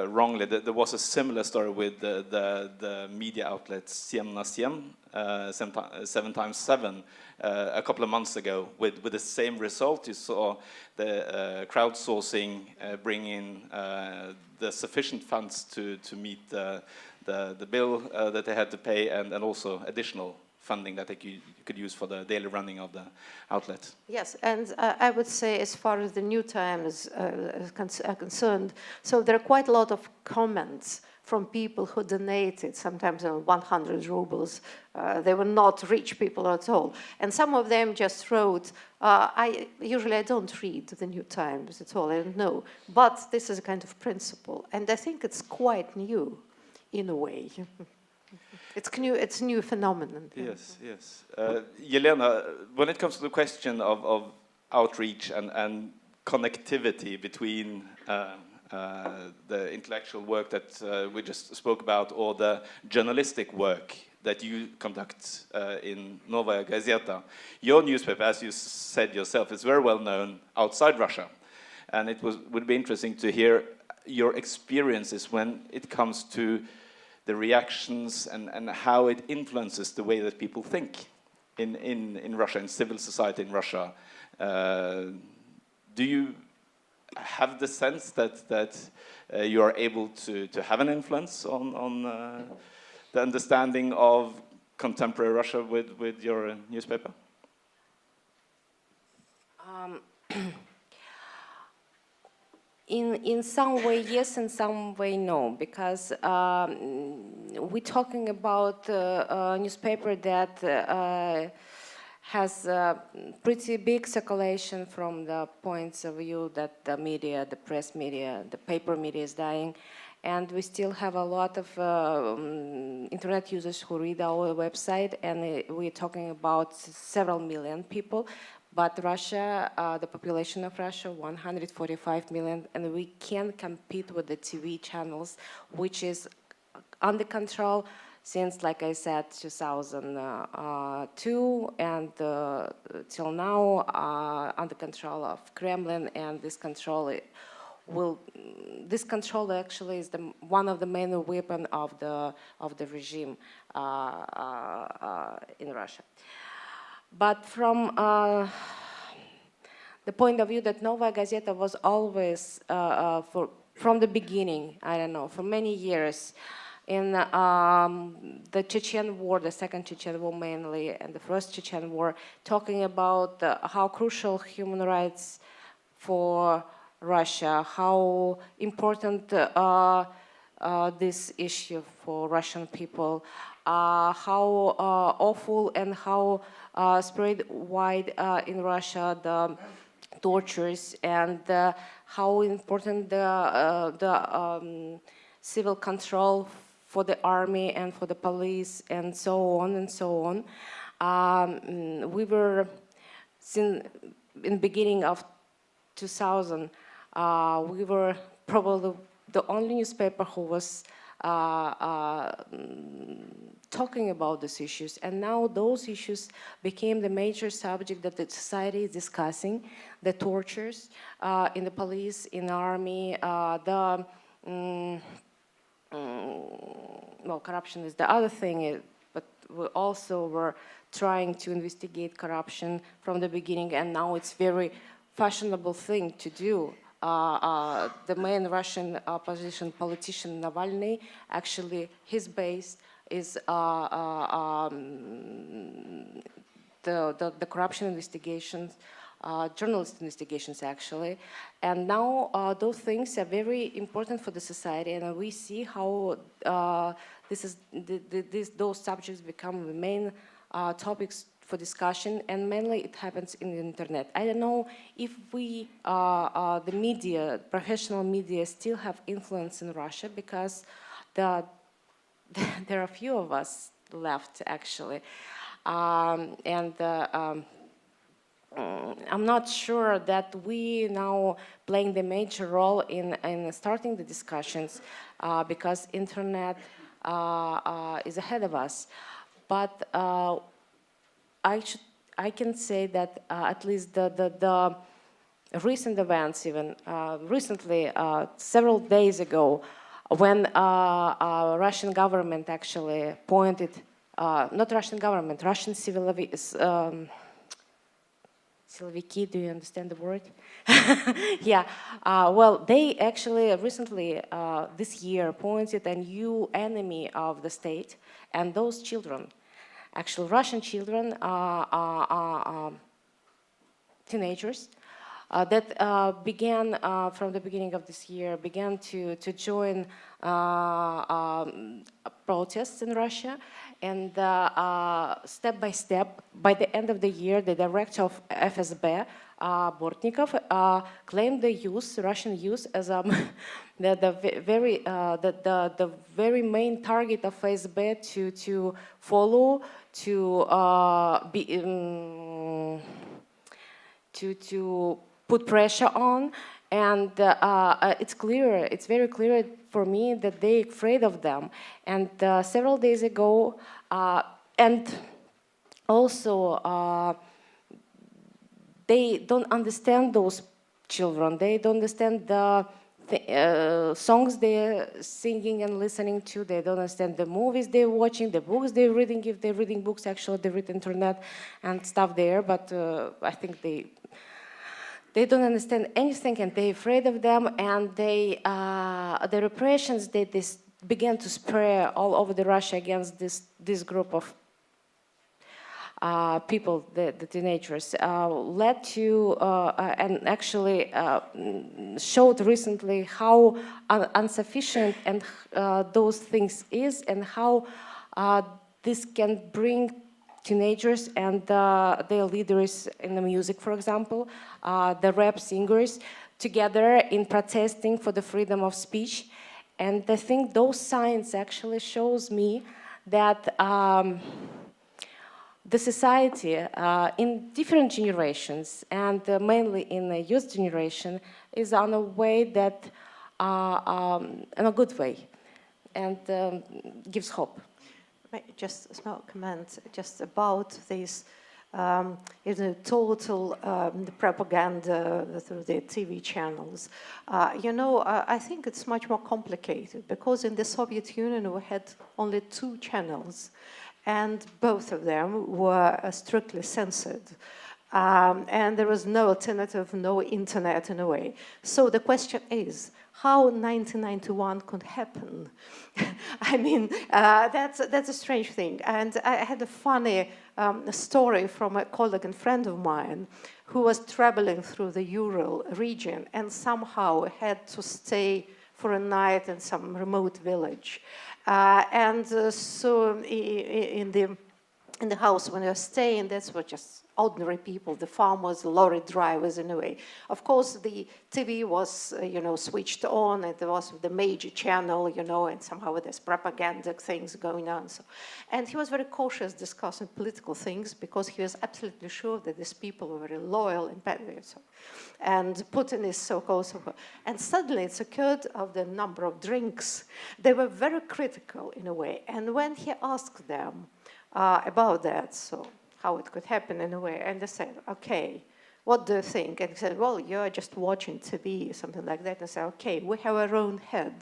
wrongly, there was a similar story with the media outlet 7 na 7, 7x7, a couple of months ago, with the same result. You saw the crowdsourcing bring in the sufficient funds to meet the bill that they had to pay, and also additional funding that they could use for the daily running of the outlet. Yes, and I would say, as far as the New Times are concerned, so there are quite a lot of comments from people who donated, sometimes 100 rubles. They were not rich people at all. And some of them just wrote, usually I don't read the New Times at all, I don't know. But this is a kind of principle. And I think it's quite new, in a way. It's a new phenomenon. Yes, yes. Elena, when it comes to the question of outreach and connectivity between the intellectual work that we just spoke about, or the journalistic work that you conduct in Novaya Gazeta, your newspaper, as you said yourself, is very well known outside Russia. And it would be interesting to hear your experiences when it comes to the reactions and how it influences the way that people think in Russia, in civil society in Russia. Do you have the sense that you are able to have an influence on the understanding of contemporary Russia with your newspaper? In some way, yes, in some way, no, because we're talking about a newspaper that has pretty big circulation from the points of view that the media, the press media, the paper media is dying. And we still have a lot of internet users who read our website, and we're talking about several million people. But Russia, the population of Russia, 145 million, and we can compete with the TV channels, which is under control since, like I said, 2002, and till now under control of Kremlin, and this control actually is one of the main weapons of the regime in Russia. But from the point of view that Novaya Gazeta was always, from the beginning, I don't know, for many years, in the Chechen War, the second Chechen War mainly, and the first Chechen War, talking about how crucial human rights for Russia, how important this issue for Russian people, how awful and how spread wide in Russia the tortures, and how important the civil control for the army and for the police, and so on and so on. We were, in the beginning of 2000, we were probably the only newspaper who was talking about these issues, and now those issues became the major subject that the society is discussing: the tortures in the police, in the army, well, corruption is the other thing, but we also were trying to investigate corruption from the beginning, and now it's very fashionable thing to do. The main Russian opposition politician Navalny, actually his base is the corruption investigations, journalist investigations actually. And now those things are very important for the society, and we see how those subjects become the main topics for discussion, and mainly it happens in the internet. I don't know if we, the media, professional media, still have influence in Russia, because there are a few of us left actually, and I'm not sure that we now playing the major role in starting the discussions, because internet is ahead of us. But I can say that at least the recent events, even recently, several days ago, when Russian government actually pointed, not Russian government, Russian Siloviki, do you understand the word? Yeah, well, they actually recently, this year, pointed a new enemy of the state, and those children, actual Russian children, teenagers, that began from the beginning of this year, began to join protests in Russia, and step by step, by the end of the year, the director of FSB, Bortnikov, claimed the youth, Russian youth, as the very main target of FSB to follow, to put pressure on, and it's clear, it's very clear for me that they're afraid of them. And several days ago, and also they don't understand those children. They don't understand the songs they're singing and listening to. They don't understand the movies they're watching, the books they're reading. If they're reading books, actually they read internet and stuff there. But I think they don't understand anything, and they're afraid of them. And the repressions that they began to spread all over the Russia against this group of people, the teenagers, led to and actually showed recently how insufficient and those things is, and how this can bring teenagers and their leaders in the music, for example, the rap singers, together in protesting for the freedom of speech. And I think those signs actually shows me that the society in different generations, and mainly in the youth generation, is on a way that, in a good way, and gives hope. Just a small comment, just about this, total propaganda through the TV channels. I think it's much more complicated, because in the Soviet Union we had only 2 channels, and both of them were strictly censored. And there was no alternative, no internet in a way. So the question is, how 1991 could happen? I mean, that's a strange thing. And I had a funny story from a colleague and friend of mine who was traveling through the Ural region and somehow had to stay for a night in some remote village. So in the house when they were staying, that's what just ordinary people, the farmers, the lorry drivers in a way. Of course, the TV was, switched on, and there was the major channel, and somehow there's propaganda things going on. So, and he was very cautious discussing political things, because he was absolutely sure that these people were very loyal and patriots. And Putin is so-called. And suddenly it's occurred of the number of drinks. They were very critical in a way. And when he asked them about that, so how it could happen in a way, and they said, okay, what do you think? And he said, well, you're just watching TV, something like that. And I said, okay, we have our own head,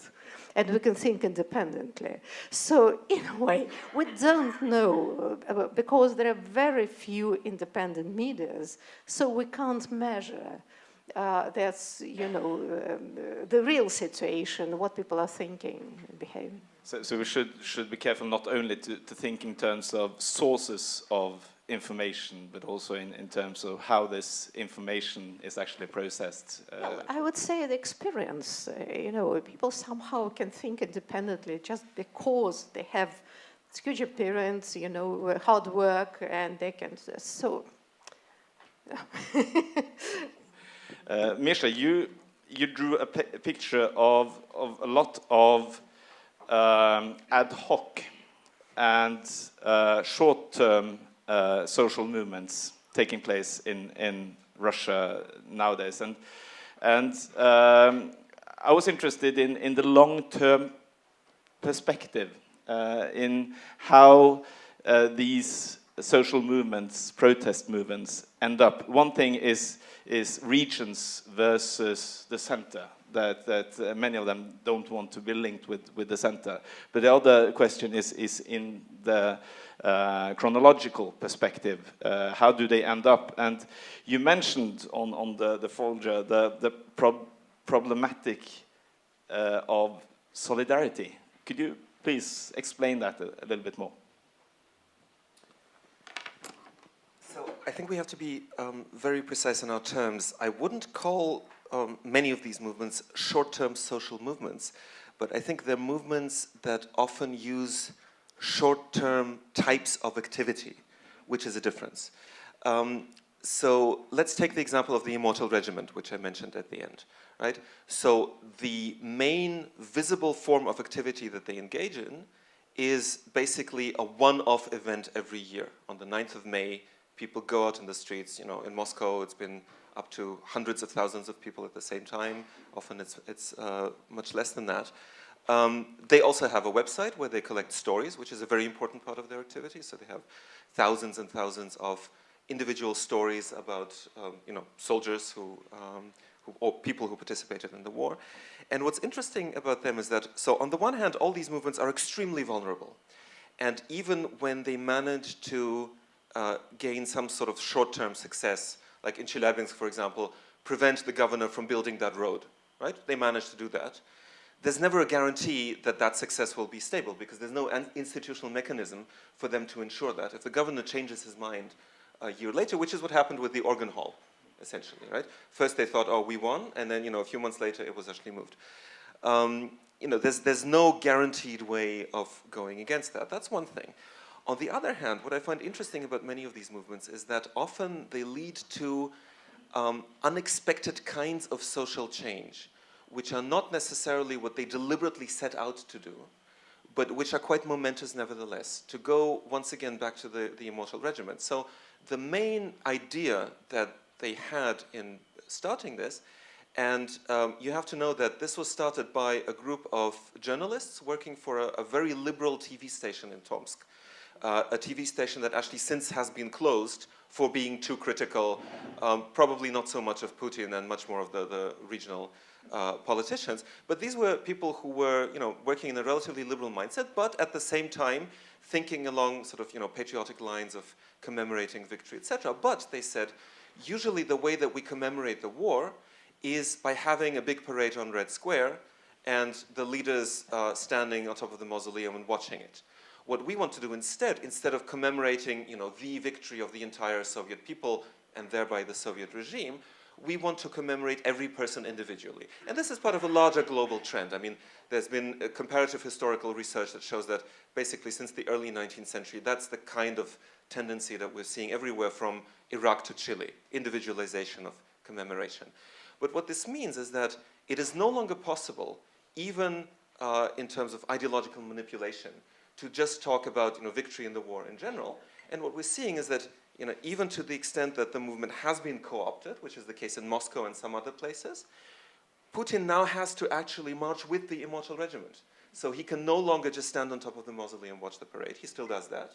and we can think independently. So in a way, we don't know, because there are very few independent medias, so we can't measure that's, the real situation, what people are thinking and behaving. So we should be careful not only to think in terms of sources of information, but also in terms of how this information is actually processed. Well, I would say the experience. People somehow can think independently just because they have huge appearance, hard work, and they can. So. Misha, you drew a picture of a lot of ad hoc and short-term social movements taking place in Russia nowadays, and I was interested in the long-term perspective, in how these social movements, protest movements, end up. One thing is regions versus the center. That many of them don't want to be linked with the center. But the other question is in the chronological perspective. How do they end up? And you mentioned on the folder the problematic of solidarity. Could you please explain that a little bit more? So I think we have to be very precise in our terms. I wouldn't call many of these movements short-term social movements, but I think they're movements that often use short-term types of activity, which is a difference. So let's take the example of the Immortal Regiment, which I mentioned at the end, right? So the main visible form of activity that they engage in is basically a one-off event every year. On the 9th of May, people go out in the streets. In Moscow, it's been up to hundreds of thousands of people at the same time. Often it's much less than that. They also have a website where they collect stories, which is a very important part of their activity. So they have thousands and thousands of individual stories about soldiers or people who participated in the war. And what's interesting about them is that, so on the one hand, all these movements are extremely vulnerable. And even when they manage to gain some sort of short-term success, like in Chelyabinsk, for example, prevent the governor from building that road, right? They managed to do that. There's never a guarantee that that success will be stable because there's no institutional mechanism for them to ensure that. If the governor changes his mind a year later, which is what happened with the organ hall, essentially, right? First they thought, oh, we won, and then, a few months later it was actually moved. There's no guaranteed way of going against that. That's one thing. On the other hand, what I find interesting about many of these movements is that often they lead to unexpected kinds of social change, which are not necessarily what they deliberately set out to do, but which are quite momentous nevertheless. To go once again back to the immortal regiment. So the main idea that they had in starting this, and you have to know that this was started by a group of journalists working for a very liberal TV station in Tomsk, a TV station that actually since has been closed for being too critical, probably not so much of Putin and much more of the regional politicians. But these were people who were, working in a relatively liberal mindset, but at the same time thinking along sort of, patriotic lines of commemorating victory, etc. But they said, usually the way that we commemorate the war is by having a big parade on Red Square and the leaders standing on top of the mausoleum and watching it. What we want to do instead of commemorating, the victory of the entire Soviet people and thereby the Soviet regime, we want to commemorate every person individually. And this is part of a larger global trend. I mean, there's been comparative historical research that shows that basically since the early 19th century, that's the kind of tendency that we're seeing everywhere from Iraq to Chile, individualization of commemoration. But what this means is that it is no longer possible, even in terms of ideological manipulation, to just talk about victory in the war in general. And what we're seeing is that even to the extent that the movement has been co-opted, which is the case in Moscow and some other places, Putin now has to actually march with the immortal regiment. So he can no longer just stand on top of the mausoleum and watch the parade. He still does that.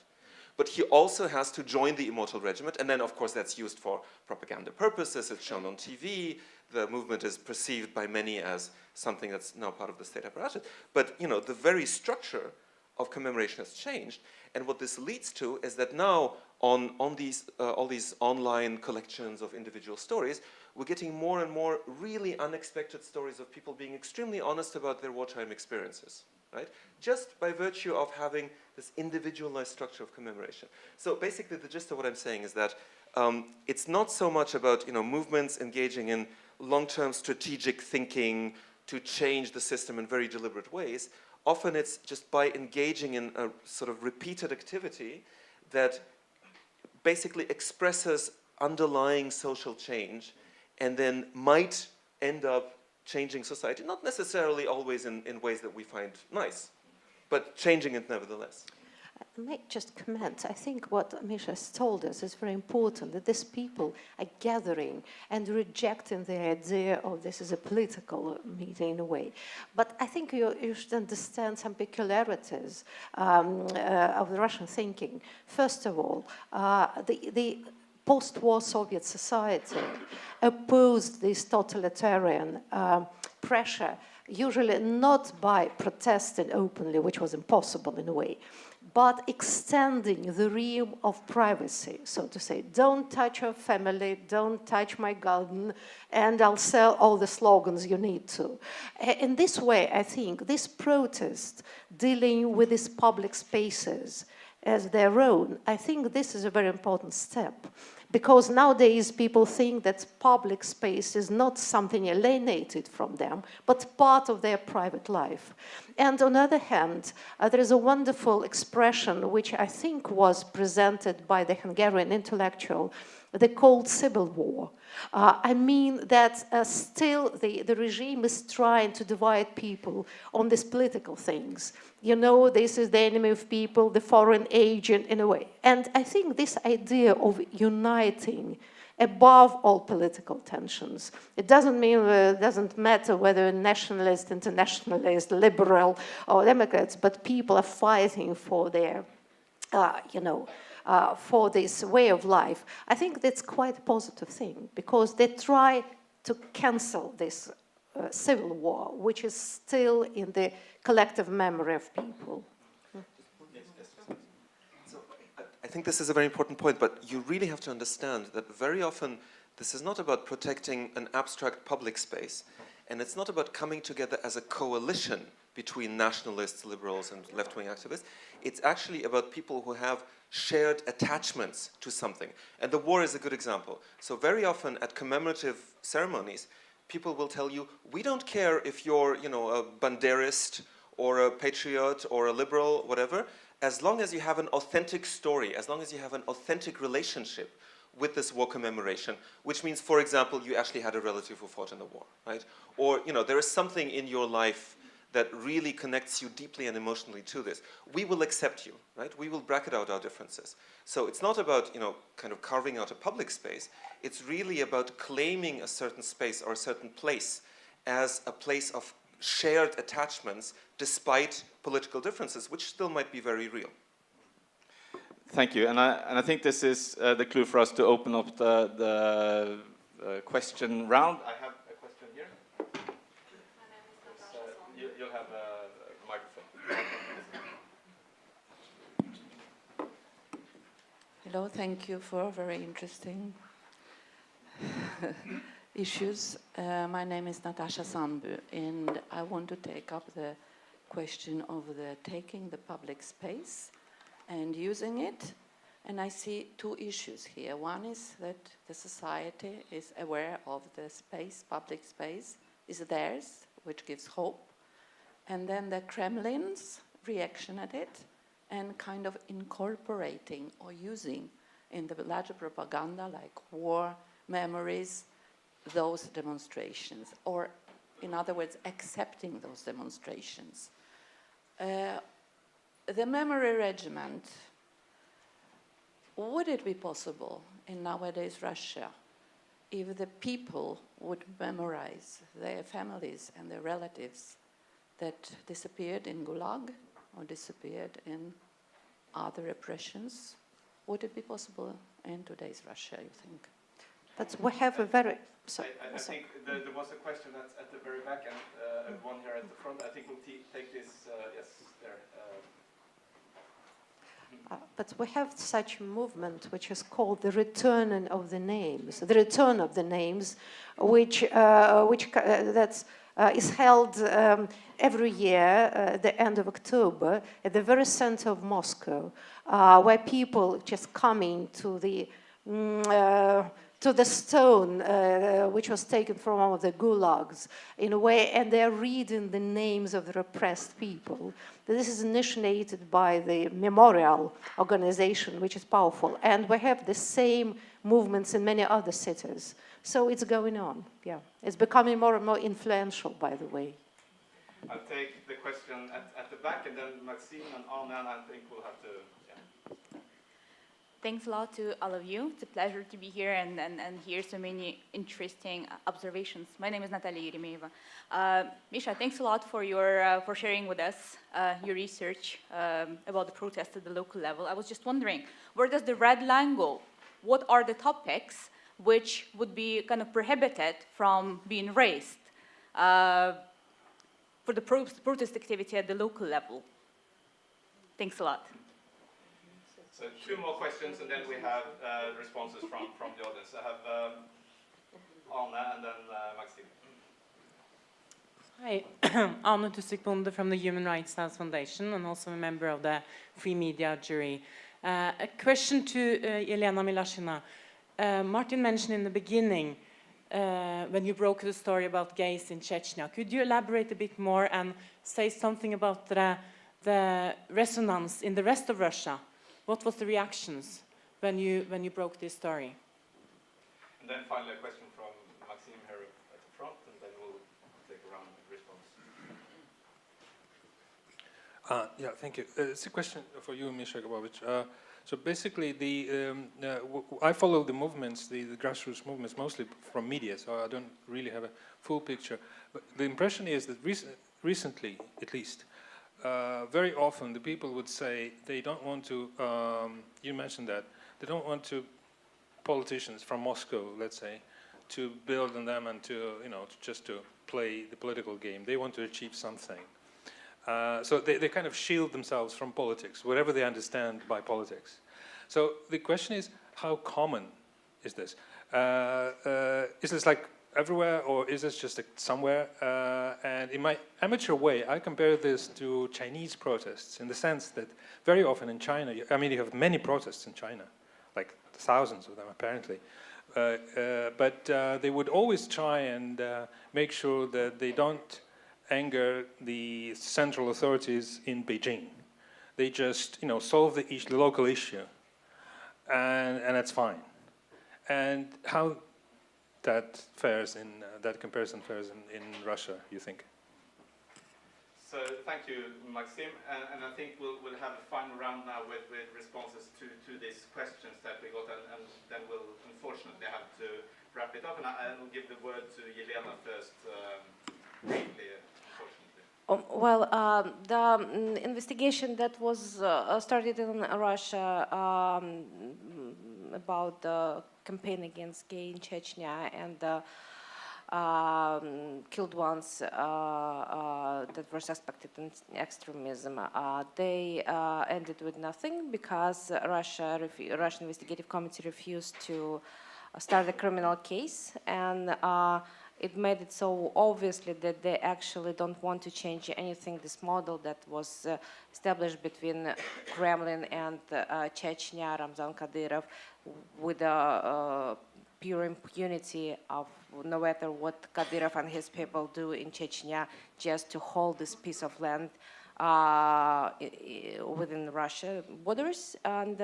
But he also has to join the immortal regiment, and then of course that's used for propaganda purposes. It's shown on TV. The movement is perceived by many as something that's now part of the state apparatus. But the very structure of commemoration has changed, and what this leads to is that now on these all these online collections of individual stories, we're getting more and more really unexpected stories of people being extremely honest about their wartime experiences, right? Just by virtue of having this individualized structure of commemoration. So basically the gist of what I'm saying is that it's not so much about movements engaging in long-term strategic thinking to change the system in very deliberate ways. Often it's just by engaging in a sort of repeated activity that basically expresses underlying social change and then might end up changing society, not necessarily always in ways that we find nice, but changing it nevertheless. I might just comment. I think what Misha has told us is very important, that these people are gathering and rejecting the idea of this is a political meeting in a way. But I think you should understand some peculiarities of the Russian thinking. First of all, the post-war Soviet society opposed this totalitarian pressure, usually not by protesting openly, which was impossible in a way, but extending the realm of privacy, so to say. Don't touch your family, don't touch my garden, and I'll sell all the slogans you need to. In this way, I think this protest dealing with these public spaces as their own, I think this is a very important step. Because nowadays people think that public space is not something alienated from them, but part of their private life. And on the other hand, there is a wonderful expression which I think was presented by the Hungarian intellectual, the called civil war. I mean that still the regime is trying to divide people on these political things. This is the enemy of people, the foreign agent in a way. And I think this idea of uniting above all political tensions, it doesn't mean, it doesn't matter whether nationalist, internationalist, liberal or Democrats, but people are fighting for their, for this way of life. I think that's quite a positive thing because they try to cancel this civil war, which is still in the collective memory of people. So I think this is a very important point, but you really have to understand that very often this is not about protecting an abstract public space, and it's not about coming together as a coalition between nationalists, liberals, and left-wing activists. It's actually about people who have shared attachments to something. And the war is a good example. So very often at commemorative ceremonies, people will tell you, we don't care if you're, a Banderist or a patriot or a liberal, whatever, as long as you have an authentic story, as long as you have an authentic relationship with this war commemoration, which means, for example, you actually had a relative who fought in the war, right? Or, there is something in your life that really connects you deeply and emotionally to this. We will accept you, right? We will bracket out our differences. So it's not about, kind of carving out a public space. It's really about claiming a certain space or a certain place as a place of shared attachments despite political differences, which still might be very real. Thank you, and I think this is the clue for us to open up the question round. I have a question here. You'll have a microphone. Hello, thank you for very interesting issues. My name is Natasha Sandbu, and I want to take up the question of taking the public space and using it. And I see two issues here. One is that the society is aware of the space, public space is theirs, which gives hope. And then the Kremlin's reaction at it and kind of incorporating or using in the larger propaganda like war, memories, those demonstrations, or in other words, accepting those demonstrations. The memory regiment, would it be possible in nowadays Russia if the people would memorize their families and their relatives that disappeared in Gulag or disappeared in other repressions? Would it be possible in today's Russia, you think? But we have a very... I think there was a question that's at the very back and one here at the front. I think we'll take this, yes, there. But we have such a movement which is called the return of the names, the return of the names, which is held every year at the end of October at the very center of Moscow, where people just coming to the stone which was taken from one of the gulags in a way, and they're reading the names of the repressed people. This is initiated by the Memorial organization, which is powerful, and we have the same movements in many other cities. So it's going on, yeah. It's becoming more and more influential, by the way. I'll take the question at the back, and then Maxime and Anna, and I think we'll have to, yeah. Thanks a lot to all of you. It's a pleasure to be here and hear so many interesting observations. My name is Natalia Yeremeeva. Misha, thanks a lot for for sharing with us your research about the protests at the local level. I was just wondering, where does the red line go? What are the topics which would be kind of prohibited from being raised for the protest activity at the local level? Thanks a lot. So two more questions, and then we have responses from the audience. I have Anna and then Maxime. Hi, Anna Tusik-Bonde from the Human Rights Foundation and also a member of the Free Media jury. A question to Elena Milashina. Martin mentioned in the beginning when you broke the story about gays in Chechnya. Could you elaborate a bit more and say something about the resonance in the rest of Russia? What was the reactions when you broke this story? And then finally a question from Maxime here at the front, and then we'll take a round of response. Yeah, thank you. It's a question for you, Misha Gabovich. So basically, I follow the movements, the grassroots movements, mostly from media, so I don't really have a full picture. But the impression is that recently, at least, very often the people would say they don't want to, you mentioned that, they don't want to politicians from Moscow, let's say, to build on them and to, just to play the political game. They want to achieve something. So they kind of shield themselves from politics, whatever they understand by politics. So the question is, how common is this? Is this like everywhere, or is this just somewhere? And in my amateur way, I compare this to Chinese protests in the sense that very often in China, I mean, you have many protests in China, like thousands of them apparently. But they would always try and make sure that they don't anger the central authorities in Beijing. They just, solve the local issue, and that's fine. And how that fares in that comparison fares in Russia, you think? So thank you, Maxim, and I think we'll have a final round now with responses to these questions that we got, and then we'll unfortunately have to wrap it up. And I will give the word to Elena first, briefly, unfortunately. Well, the investigation that was started in Russia about the campaign against gay in Chechnya and killed ones that were suspected in extremism. They ended with nothing because Russian investigative committee refused to start a criminal case, and it made it so obviously that they actually don't want to change anything. This model that was established between Kremlin and Chechnya, Ramzan Kadyrov, with a pure impunity of no matter what Kadyrov and his people do in Chechnya just to hold this piece of land within Russia borders. And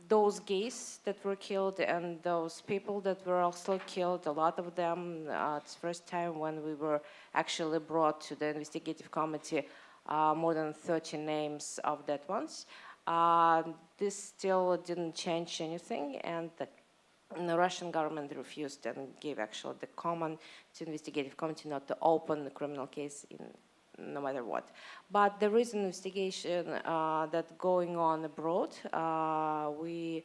those gays that were killed and those people that were also killed, a lot of them, it's the first time when we were actually brought to the investigative committee more than 30 names of dead ones. This still didn't change anything, and the Russian government refused and gave actually the command to investigative committee not to open the criminal case no matter what. But there is an investigation that's going on abroad. We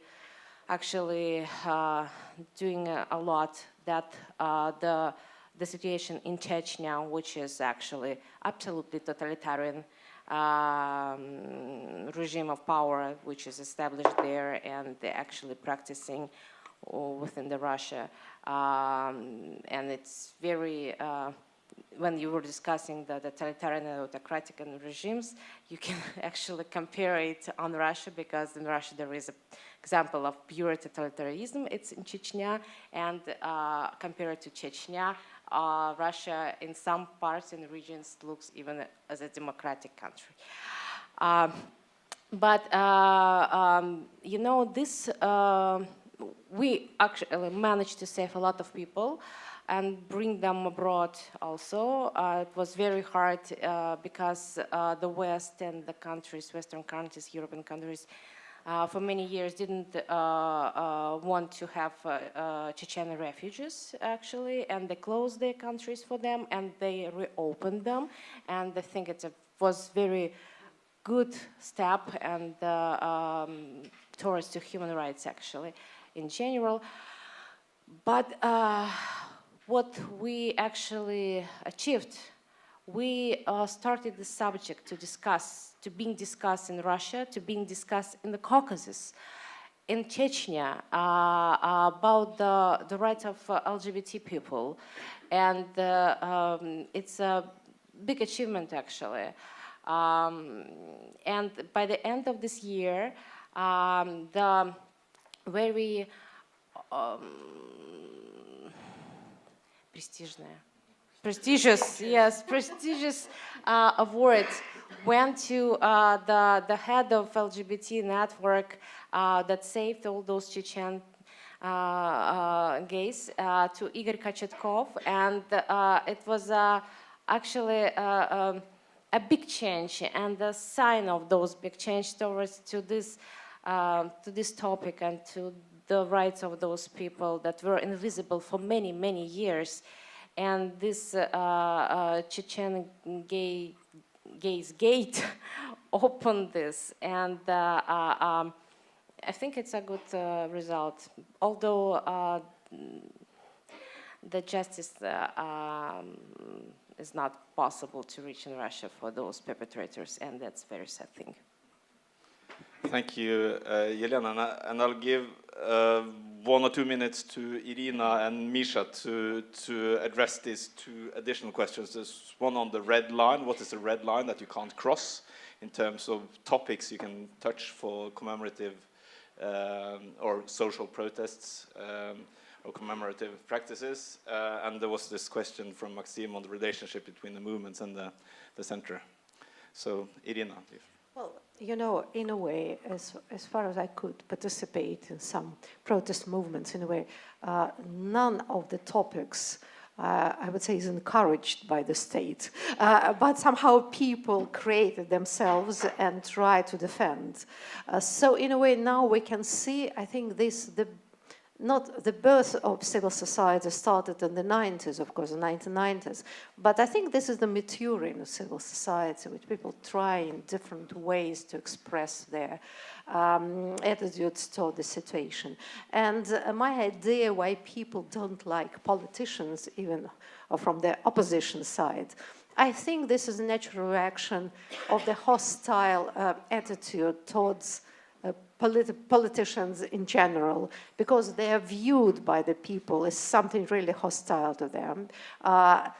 actually doing a lot that the situation in Chechnya, which is actually absolutely totalitarian regime of power, which is established there, and they're actually practicing within the Russia, and it's very. When you were discussing the totalitarian and autocratic regimes, you can actually compare it on Russia, because in Russia there is an example of pure totalitarianism. It's in Chechnya, and compared to Chechnya, Russia in some parts and regions looks even as a democratic country. This we actually managed to save a lot of people and bring them abroad also. It was very hard because the West and the countries, Western countries, European countries, for many years didn't want to have Chechen refugees, actually, and they closed their countries for them, and they reopened them, and I think it was very good step and towards to human rights, actually, in general. But what we actually achieved, we started the subject to being discussed in Russia, to being discussed in the Caucasus, in Chechnya, about the rights of LGBT people. And it's a big achievement, actually. And by the end of this year, the very prestigious award went to the head of LGBT network that saved all those Chechen gays, to Igor Kachetkov, and it was actually a big change and a sign of those big change towards to this topic and to the rights of those people that were invisible for many, many years. And this Chechen gays gate opened this, and I think it's a good result. Although the justice is not possible to reach in Russia for those perpetrators, and that's a very sad thing. Thank you, Yelena, and I'll give 1 or 2 minutes to Irina and Misha to address these 2 additional questions. There's one on the red line. What is the red line that you can't cross in terms of topics you can touch for commemorative or social protests or commemorative practices? And there was this question from Maxime on the relationship between the movements and the center. So, Irina, please. Well, you know, in a way, as far as I could participate in some protest movements, in a way, none of the topics, I would say, is encouraged by the state. But somehow people created themselves and try to defend. So in a way, now we can see, I think, not the birth of civil society started in the 90s, of course, the 1990s, but I think this is the maturing of civil society, which people try in different ways to express their attitudes toward the situation. And my idea why people don't like politicians, even from the opposition side, I think this is a natural reaction of the hostile attitude towards politicians in general, because they are viewed by the people as something really hostile to them.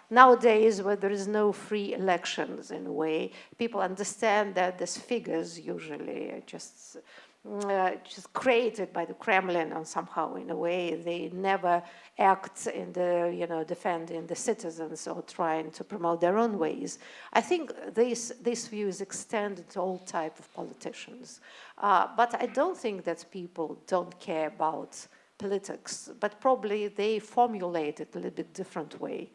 Nowadays, where there is no free elections, in a way, people understand that these figures usually just created by the Kremlin, and somehow, in a way, they never act in the, defending the citizens or trying to promote their own ways. I think this view is extended to all types of politicians. But I don't think that people don't care about politics, but probably they formulate it a little bit different way.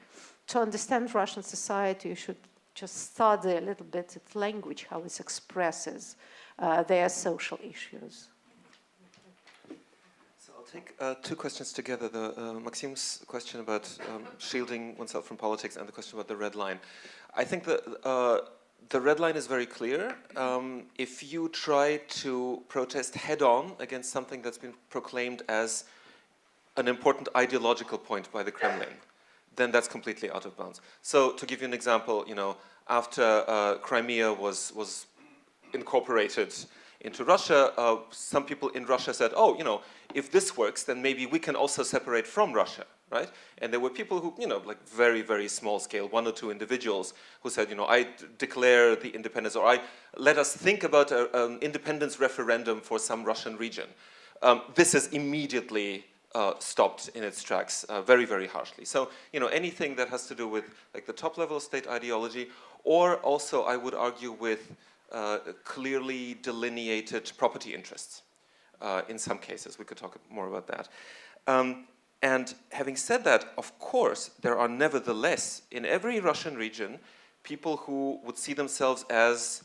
To understand Russian society, you should just study a little bit its language, how it expresses their social issues. So I'll take 2 questions together. Maxime's question about shielding oneself from politics and the question about the red line. I think that the red line is very clear. If you try to protest head-on against something that's been proclaimed as an important ideological point by the Kremlin, then that's completely out of bounds. So to give you an example, after Crimea was incorporated into Russia, some people in Russia said, if this works, then maybe we can also separate from Russia, right? And there were people who, like very, very small scale, 1 or 2 individuals who said, I declare the independence, or let us think about an independence referendum for some Russian region. This is immediately stopped in its tracks very, very harshly. So, anything that has to do with like the top level of state ideology, or also I would argue with clearly delineated property interests in some cases. We could talk more about that. And having said that, of course, there are nevertheless, in every Russian region, people who would see themselves as,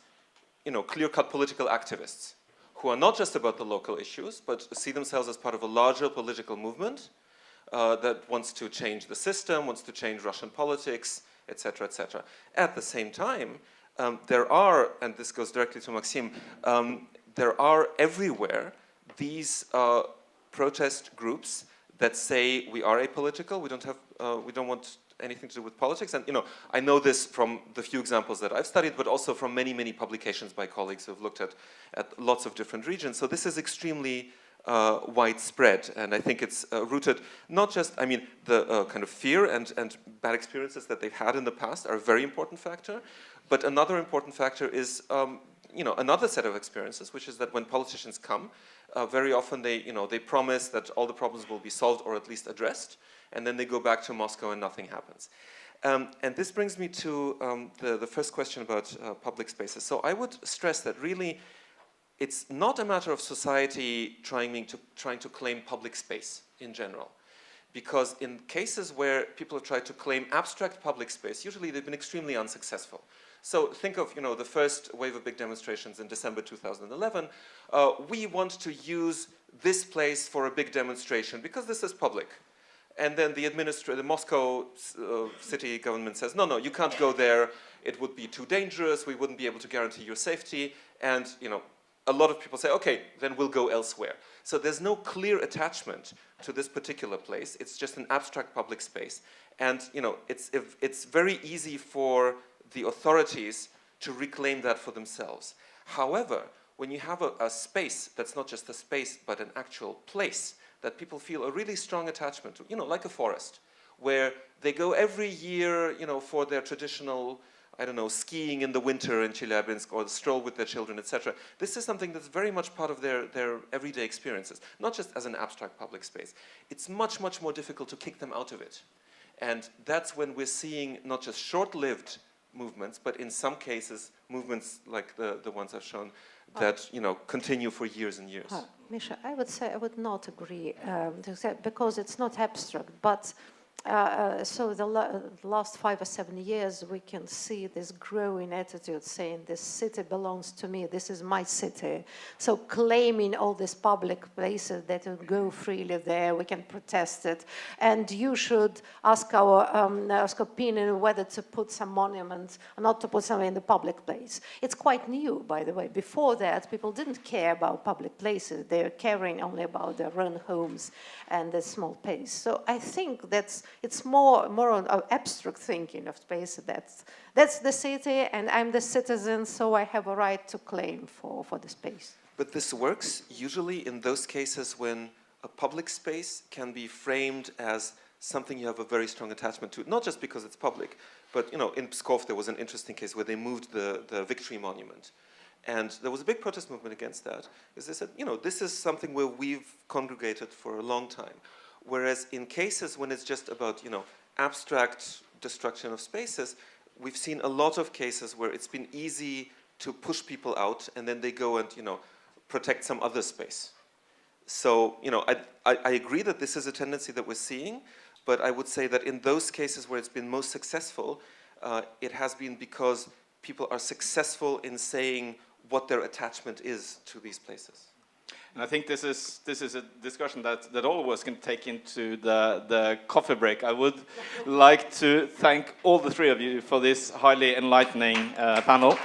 clear-cut political activists, who are not just about the local issues, but see themselves as part of a larger political movement that wants to change the system, wants to change Russian politics, etc., etc. At the same time, there are, and this goes directly to Maxime, there are everywhere these protest groups that say we are apolitical, we don't want anything to do with politics. And I know this from the few examples that I've studied, but also from many, many publications by colleagues who have looked at lots of different regions. So this is extremely widespread, and I think it's rooted not just, the kind of fear and bad experiences that they've had in the past are a very important factor, but another important factor is, another set of experiences, which is that when politicians come, very often they promise that all the problems will be solved or at least addressed, and then they go back to Moscow and nothing happens. And this brings me to the first question about public spaces. So I would stress that really it's not a matter of society trying to claim public space in general. Because in cases where people have tried to claim abstract public space, usually they've been extremely unsuccessful. So think of the first wave of big demonstrations in December 2011. We want to use this place for a big demonstration because this is public. And then the Moscow city government says, no, you can't go there. It would be too dangerous. We wouldn't be able to guarantee your safety. And a lot of people say, okay, then we'll go elsewhere. So there's no clear attachment to this particular place. It's just an abstract public space. And it's very easy for the authorities to reclaim that for themselves. However, when you have a space that's not just a space, but an actual place that people feel a really strong attachment to, like a forest, where they go every year, for their traditional, I don't know, skiing in the winter in Chelyabinsk, or stroll with their children, etc. This is something that's very much part of their everyday experiences, not just as an abstract public space. It's much, much more difficult to kick them out of it. And that's when we're seeing not just short-lived movements, but in some cases, movements like the ones I've shown, that continue for years and years. Misha, I would say I would not agree because it's not abstract, but so the last 5 or 7 years we can see this growing attitude saying this city belongs to me, this is my city. So claiming all these public places that will go freely there, we can protest it. And you should ask our opinion whether to put some monuments or not to put something in the public place. It's quite new, by the way. Before that, people didn't care about public places. They were caring only about their own homes and the small place. So I think it's more on abstract thinking of space. That's the city, and I'm the citizen, so I have a right to claim for the space. But this works usually in those cases when a public space can be framed as something you have a very strong attachment to, not just because it's public, but in Pskov there was an interesting case where they moved the Victory Monument. And there was a big protest movement against that, because they said, this is something where we've congregated for a long time. Whereas in cases when it's just about, abstract destruction of spaces, we've seen a lot of cases where it's been easy to push people out and then they go and, protect some other space. So, I agree that this is a tendency that we're seeing, but I would say that in those cases where it's been most successful, it has been because people are successful in saying what their attachment is to these places. And I think this is a discussion that all of us can take into the coffee break. I would like to thank all the three of you for this highly enlightening panel.